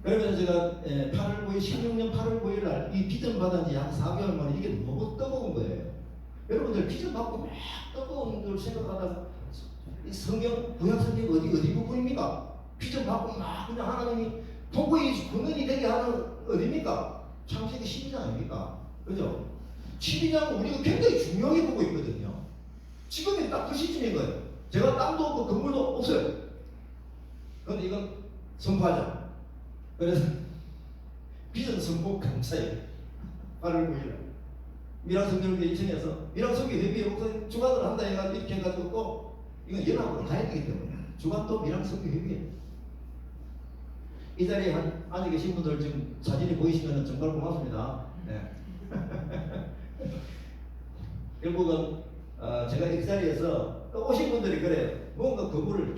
Speaker 1: 그러면서 제가 8월 9일, 16년 8월 9일 날 이 비전 받은 지 한 4개월 만에 이게 너무 뜨거운 거예요. 여러분들 비전 받고 막 뜨거운 걸 생각하다가 이 성경, 구약 성경 어디 부분입니까? 비전 받고 막 그냥 하나님이 통보의 근원이 되게 하는 어디입니까? 창세기 12장 아닙니까? 그죠? 12장은 우리가 굉장히 중요하게 보고 있거든요. 지금이 딱 그 시점인 거예요. 제가 땅도 없고 건물도 없어요. 그런데 이건 선포하자. 그래서 비전 선포 감사예요. 8월 9일 미랑성교회 2층에서 미랑성교 회비에 목사님 주관을 한다 해가지고 이렇게 해가지고 또 이건 연합으로 가야 되기 때문에 주관도 미랑성교 회비에 이 자리에 앉아 계신 분들 지금 사진이 보이시면 정말 고맙습니다. 네. 결국은 제가 이 자리에서 또 오신 분들이 그래요. 뭔가 그분을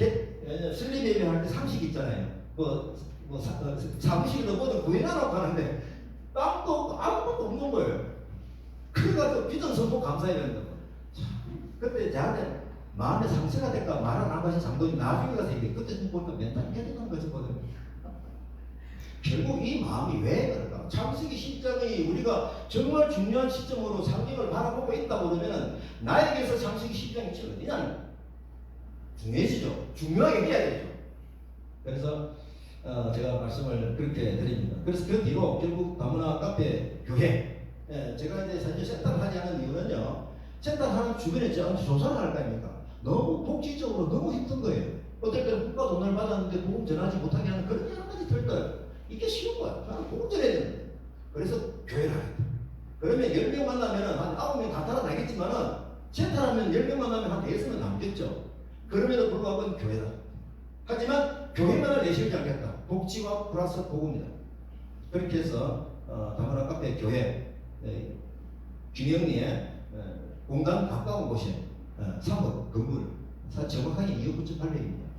Speaker 1: 슬림 예배할 때 상식 있잖아요. 사무실도 뭐든 구해놔놓고 하는데 땅도 없고 아무것도 없는 거예요. 그래가지고 비전 선포 감사해야 된다고. 그때 저한테 마음에 상처가 될까 말 안 하신 장로님 나중에 가서 얘기해. 그때 보니까 멘탈이 깨지는 거거든요. 결국 이 마음이 왜 그럴까? 창세기 10장이 우리가 정말 중요한 시점으로 상징을 바라보고 있다고 그러면 나에게서 창세기 10장이 어디냐는 중요해지죠. 중요하게 해야 되죠. 그래서 제가 말씀을 그렇게 드립니다. 그래서 그 뒤로 결국 다문화 카페 교회, 제가 이제 사실 센터를 하지 않은 이유는요, 센터를 하는 주변에 제가 조사를 할 거 아닙니까? 너무 복지적으로 너무 힘든 거예요. 어떨 때는 국가 돈을 받았는데 보험 전하지 못하게 하는 그런 여러 가지 들들, 이게 쉬운 거야. 저는 보험 전해야 되는데. 그래서 교회를 하겠다. 그러면 10명 만나면 한 9명 다 따라다니겠지만은 센터라면 10명 만나면 한 5명 남겠죠. 그럼에도 불구하고 교회다. 하지만 교회만을 내세우지 않겠다. 복지와 플러스 복음이다. 그렇게 해서 다문화 카페 교회 김영리의 공간 가까운 곳에 사업 건물 정확하게 2억 9,800입니다.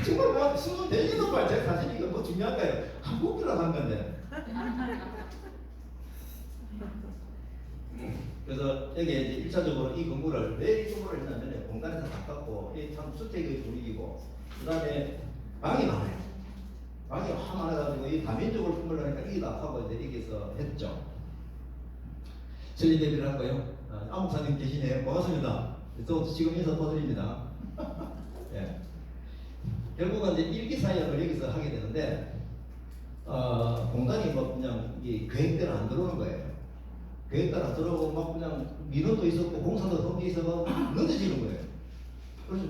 Speaker 1: 정말 뭐 수준 되기도 말 제가 사실 이거 뭐 중요한가요? 한 복기라고 한 건데. 그래서 여기에 이제 1차적으로 이 건물을 왜 이쪽으로 했냐면 공간에서 가깝고 참 주택의 분위기고, 그 다음에 방이 많아요. 방이 확 많아가지고 이 다민족을 품으려니까 이게 나하고 이제 여기서 했죠. 설립 대비를 할까요? 아목사님 계시네요. 반갑습니다. 또 지금 인사 터드립니다. 예. 결국은 이제 일기사역을 여기서 하게 되는데, 공간이 뭐 그냥 이 계획대로 안 들어오는 거예요. 계획대로 안 들어오고 막 그냥 민원도 있었고 공사도 성기 있어서 늦어지는 거예요. 그래서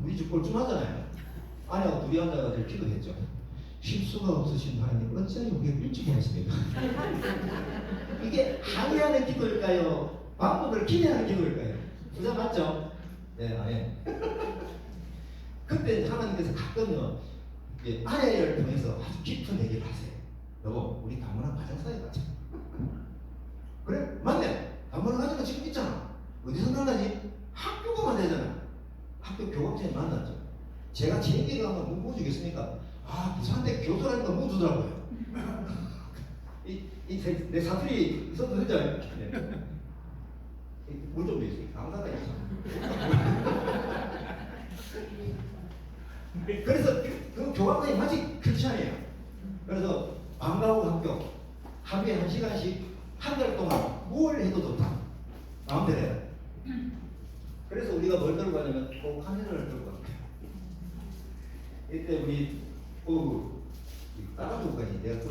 Speaker 1: 우리 집 꼴쯤하잖아요. 아내하고 둘이 앉아가지고 기도했죠. 실수가 없으신 하나님 어찌하여 우리가 일찍 보냈습니까? 이게 항의하는 기도일까요? 방법을 기대하는 기도일까요? 부자 맞죠? 네, 아예. 그때 하나님께서 가끔요, 아내를 통해서 아주 깊은 얘기를 하세요. 여보, 우리 다문화 가정사회 가자. 그래? 맞네. 다문화 가정은 지금 있잖아. 어디서 만나지? 학교가 만나잖아. 학교 교감생이 만났죠. 제가 제 얘기를 하면 뭐 주겠습니까? 부산대 교수라니까 뭐 주더라고요. 내 사투리 있어도 되죠? 네. 물좀 주세요. 강사가 있어. 그래서 그 교감생이 마치 크리스찬이에요. 그래서 방과후 학교 하루에 1시간씩 한 달 동안 뭘 해도 좋다. 마음대로 해요. 그래서 우리가 뭘 들고 가냐면 꼭 카메라를 들고 갑니다. 이때 우리 따라주고 가니 내가 또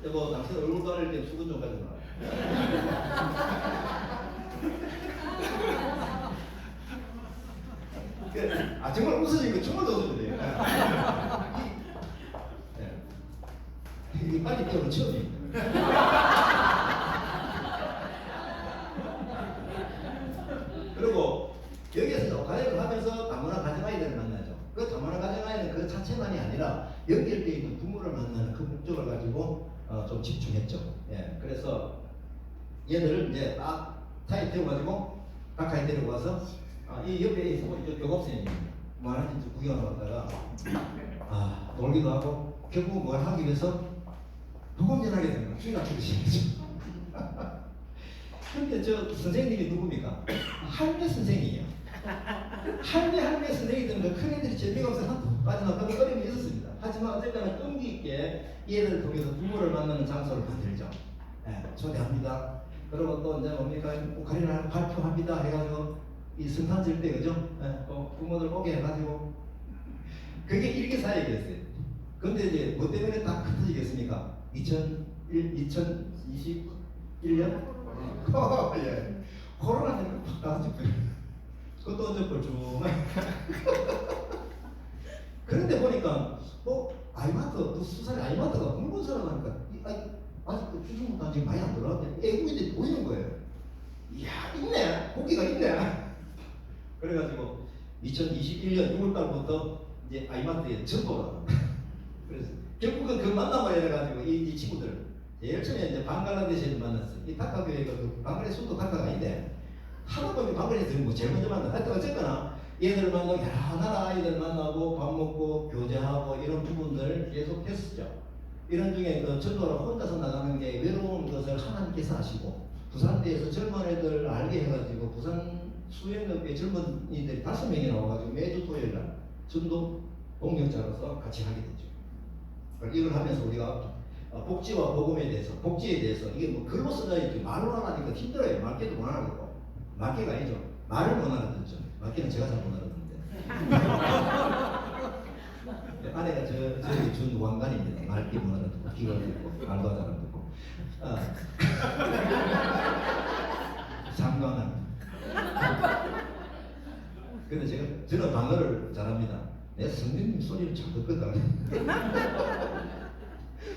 Speaker 1: 여보 당신 얼굴 가릴 때 수건 좀 가져라. 정말 웃으니까 정말 웃으세요. 이게 빨리 배우는 처음이에요. 그리고 여기에서 가정을 하면서 다문화 가정아이들을 만나죠. 그 다문화 가정아이는 그 자체만이 아니라 연결되어 있는 부모를 만나는 그 목적을 가지고 좀 집중했죠. 예, 그래서 얘들을 이제 딱 타이 태워가지고 가까이 데려와서 이 옆에 있는 교감선생님이 뭐 하는지 구경하러 갔다가 놀기도 하고 결국 뭘 하기 위해서 복음전하게 되는 거예요. 주인 죽으시죠. 근데 저 선생님이 누굽니까? 할매 선생이에요. 할매 선생이 되면 큰애들이 재미가 없어서 한 빠져나 그런 어려움이 있었습니다. 하지만 어쨌거나 끈기 있게 얘를 통해서 부모를 만나는 장소를 만들죠. 초대합니다. 그리고 또 이제 뭡니까? 오카리나 발표합니다 해가지고 이 성탄절 때 그죠? 또 부모들 오게 해가지고 그게 일기사역이었어요. 근데 이제 뭐 때문에 딱 흩어지겠습니까? 2021년? 예. 코로나 때문에 팍 나왔죠. 그것도 어쩔 걸 좀. 그런데 보니까 아이마트, 수산의 아이마트가 굵은 사람 하니까 아직도 주중부터 아직 많이 안 들어왔는데 애국인들이 보이는 거예요. 이야, 있네. 고기가 있네. 그래가지고 2021년 6월달부터 이제 아이마트에 전도가 그래서 결국은 그 만남을 해가지고 이 친구들 제일 처음에 이제 방글라데시에서 만났어요. 이 다카 교회가 그 방글라데시 수도 다카가 아닌데 하다 보니 방글라데시에서 뭐 제일 먼저 만나. 하여튼 어쨌거나 얘들 만나고 여러 나라 아이들 만나고 밥 먹고 교제하고 이런 부분들 계속 했었죠. 이런 중에 그 전도를 혼자서 나가는 게 외로운 것을 하나님께서 아시고 부산대에서 젊은 애들 알게 해가지고 부산 수행업계 젊은이들이 5명이 나와가지고 매주 토요일날 전도 동역자로서 같이 하게 되죠. 이걸 하면서 우리가 복지와 복음에 대해서, 복지에 대해서 이게 뭐 글로 써야지 말로 하니까 힘들어요. 말귀도 못 알아듣고. 말귀가 아니죠. 말을 못 알아듣죠. 말귀는 제가 잘 못 알아듣는데. 아내가 저희 준 왕관입니다. 말귀 못 알아듣고, 귀가 듣고, 말도 잘 안 듣고. 상관은. 근데 저는 방어를 잘합니다. 내 성령님 소리를 잘 듣거든.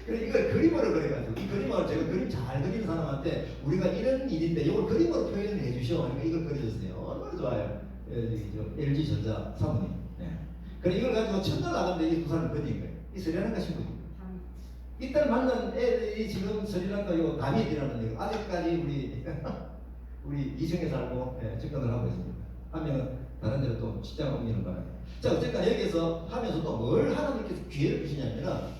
Speaker 1: 그래 이걸 그림으로 그려가지고 이 그림을 제가 그림 잘 그리는 사람한테 우리가 이런 일인데 이걸 그림으로 표현을 해주셔. 그러니까 이걸 그려주세요. 얼마나 좋아요. LG전자 사모님. 네. 그래 이걸 가지고 첫날 나갔는데 이 두 사람을 그린 거예요. 이 스리랑카 신부입니다. 이때 만난 애들이 지금 스리랑카 요 다미이라는 거 아직까지 우리 이성에 살고 접근을 하고 있습니다. 한 명은 다른 데로 또 직장 옮기는 바람에. 자 어쨌든 여기서 하면서 또 뭘 하나님께서 기회를 주시냐면은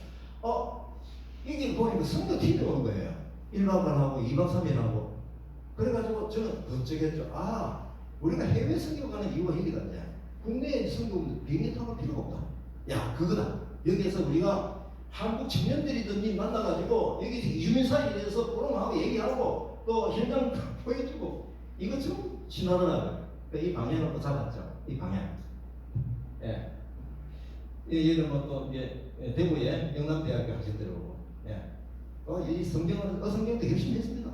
Speaker 1: 이게 보니까 성도 팀이 오는 거예요. 1박을 하고 2박 3일 하고. 그래가지고 저는 걱정했죠. 우리가 해외 선교 가는 이유가 이거다. 국내에 선교 비행기 타고 필요가 없다. 야 그거다. 여기에서 우리가 한국 청년들이든지 만나가지고 여기 이주민 사이에 대해서 포럼하고 얘기하고 또 현장 보여주고 이거 좀 신하더라고요. 이 방향을 또 잡았죠. 이 방향. 예. 얘는 또 이제 대구에 영남대학교 하셨더라고. 이 성경은 어성경도 열심히 했습니다.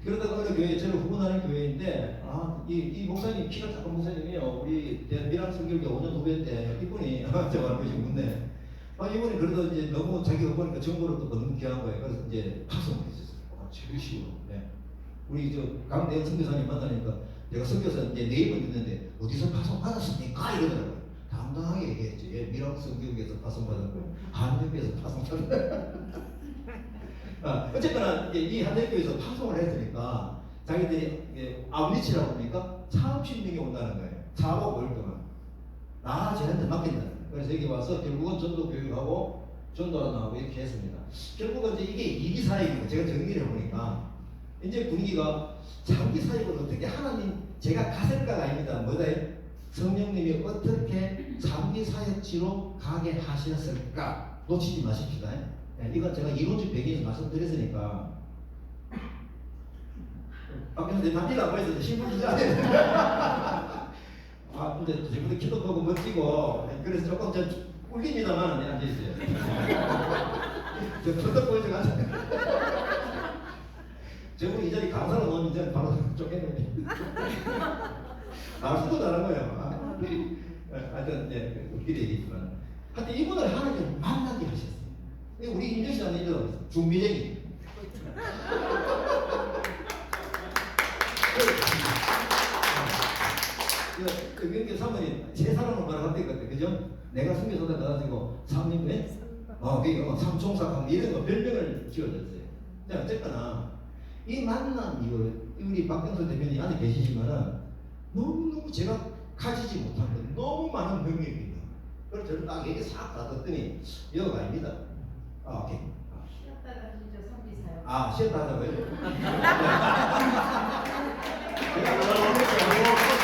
Speaker 1: 그러다가 어느 교회 저를 후원하는 교회인데 이 목사님 키가 작은 목사님이요. 우리 미랑 성결교 5년 후배인데 이분이 제가 알고 묻네. 이분이 그래도 이제 너무 자기가 보니까 정보를 또 너무 귀한 거예요. 그래서 이제 파송을 했었어요. 제일시오. 우리 저 강대현 선교사님 만나니까 내가 선교사 이제 네이버 있는데 어디서 파송 받았습니까? 이러더라고요. 당당하게 얘기했지. 미랑 성교에서 파송 받았고 한대교에서 파송 받았고. 어쨌거나 이 한대교에서 파송을 했으니까 자기들이 아웃리치라고 합니까? 40명이 온다는 거예요. 4박 5일 동안. 쟤한테 맡긴다는 거예요. 그래서 여기 와서 결국은 전도 교육하고 전도하러 나오고 이렇게 했습니다. 결국은 이제 이게 이기 사역이고 제가 정리를 해보니까 이제 분위기가 장기 사역을 어떻게 하나님 제가 가설가가 아닙니다. 뭐다? 성령님이 어떻게 장기 사역지로 가게 하셨을까? 놓치지 마십시다. 이건 제가 이론적 배경에서 말씀드렸으니까 박경수 남기라고 해서 신분 주자. 근데 저분들 키도 크고 멋지고 그래서 조금 전 울립니다만 앉아있어요. 저 푸덕 보여줘가지고 저분이 이 자리 강사로 놓으면 이제 바로 쫓겨내요. 말씀도 잘한 거예요. 하여튼 웃기게 얘기했지만 하여튼 이분을 하나님 만나게 하셨어요. 우리 임정씨 안에 있는 준비쟁이. 그 사모님 세 사람은 말을 할때 같아, 그죠? 내가 선교사다 가가지고 사모님에 삼총사강 이런 거 별명을 지어줬어요. 자 어쨌거나 이 만남 이거 우리 박경수 대표님 안에 계시지만은 너무 제가 가지지 못한 건 너무 많은 능력입니다. 그래서 저를 딱 얘기 싹 닫았더니 여기가 아닙니다. 오케이.
Speaker 2: 쉬었다가 진짜 선비사요.
Speaker 1: 쉬었다 하자고요? 제가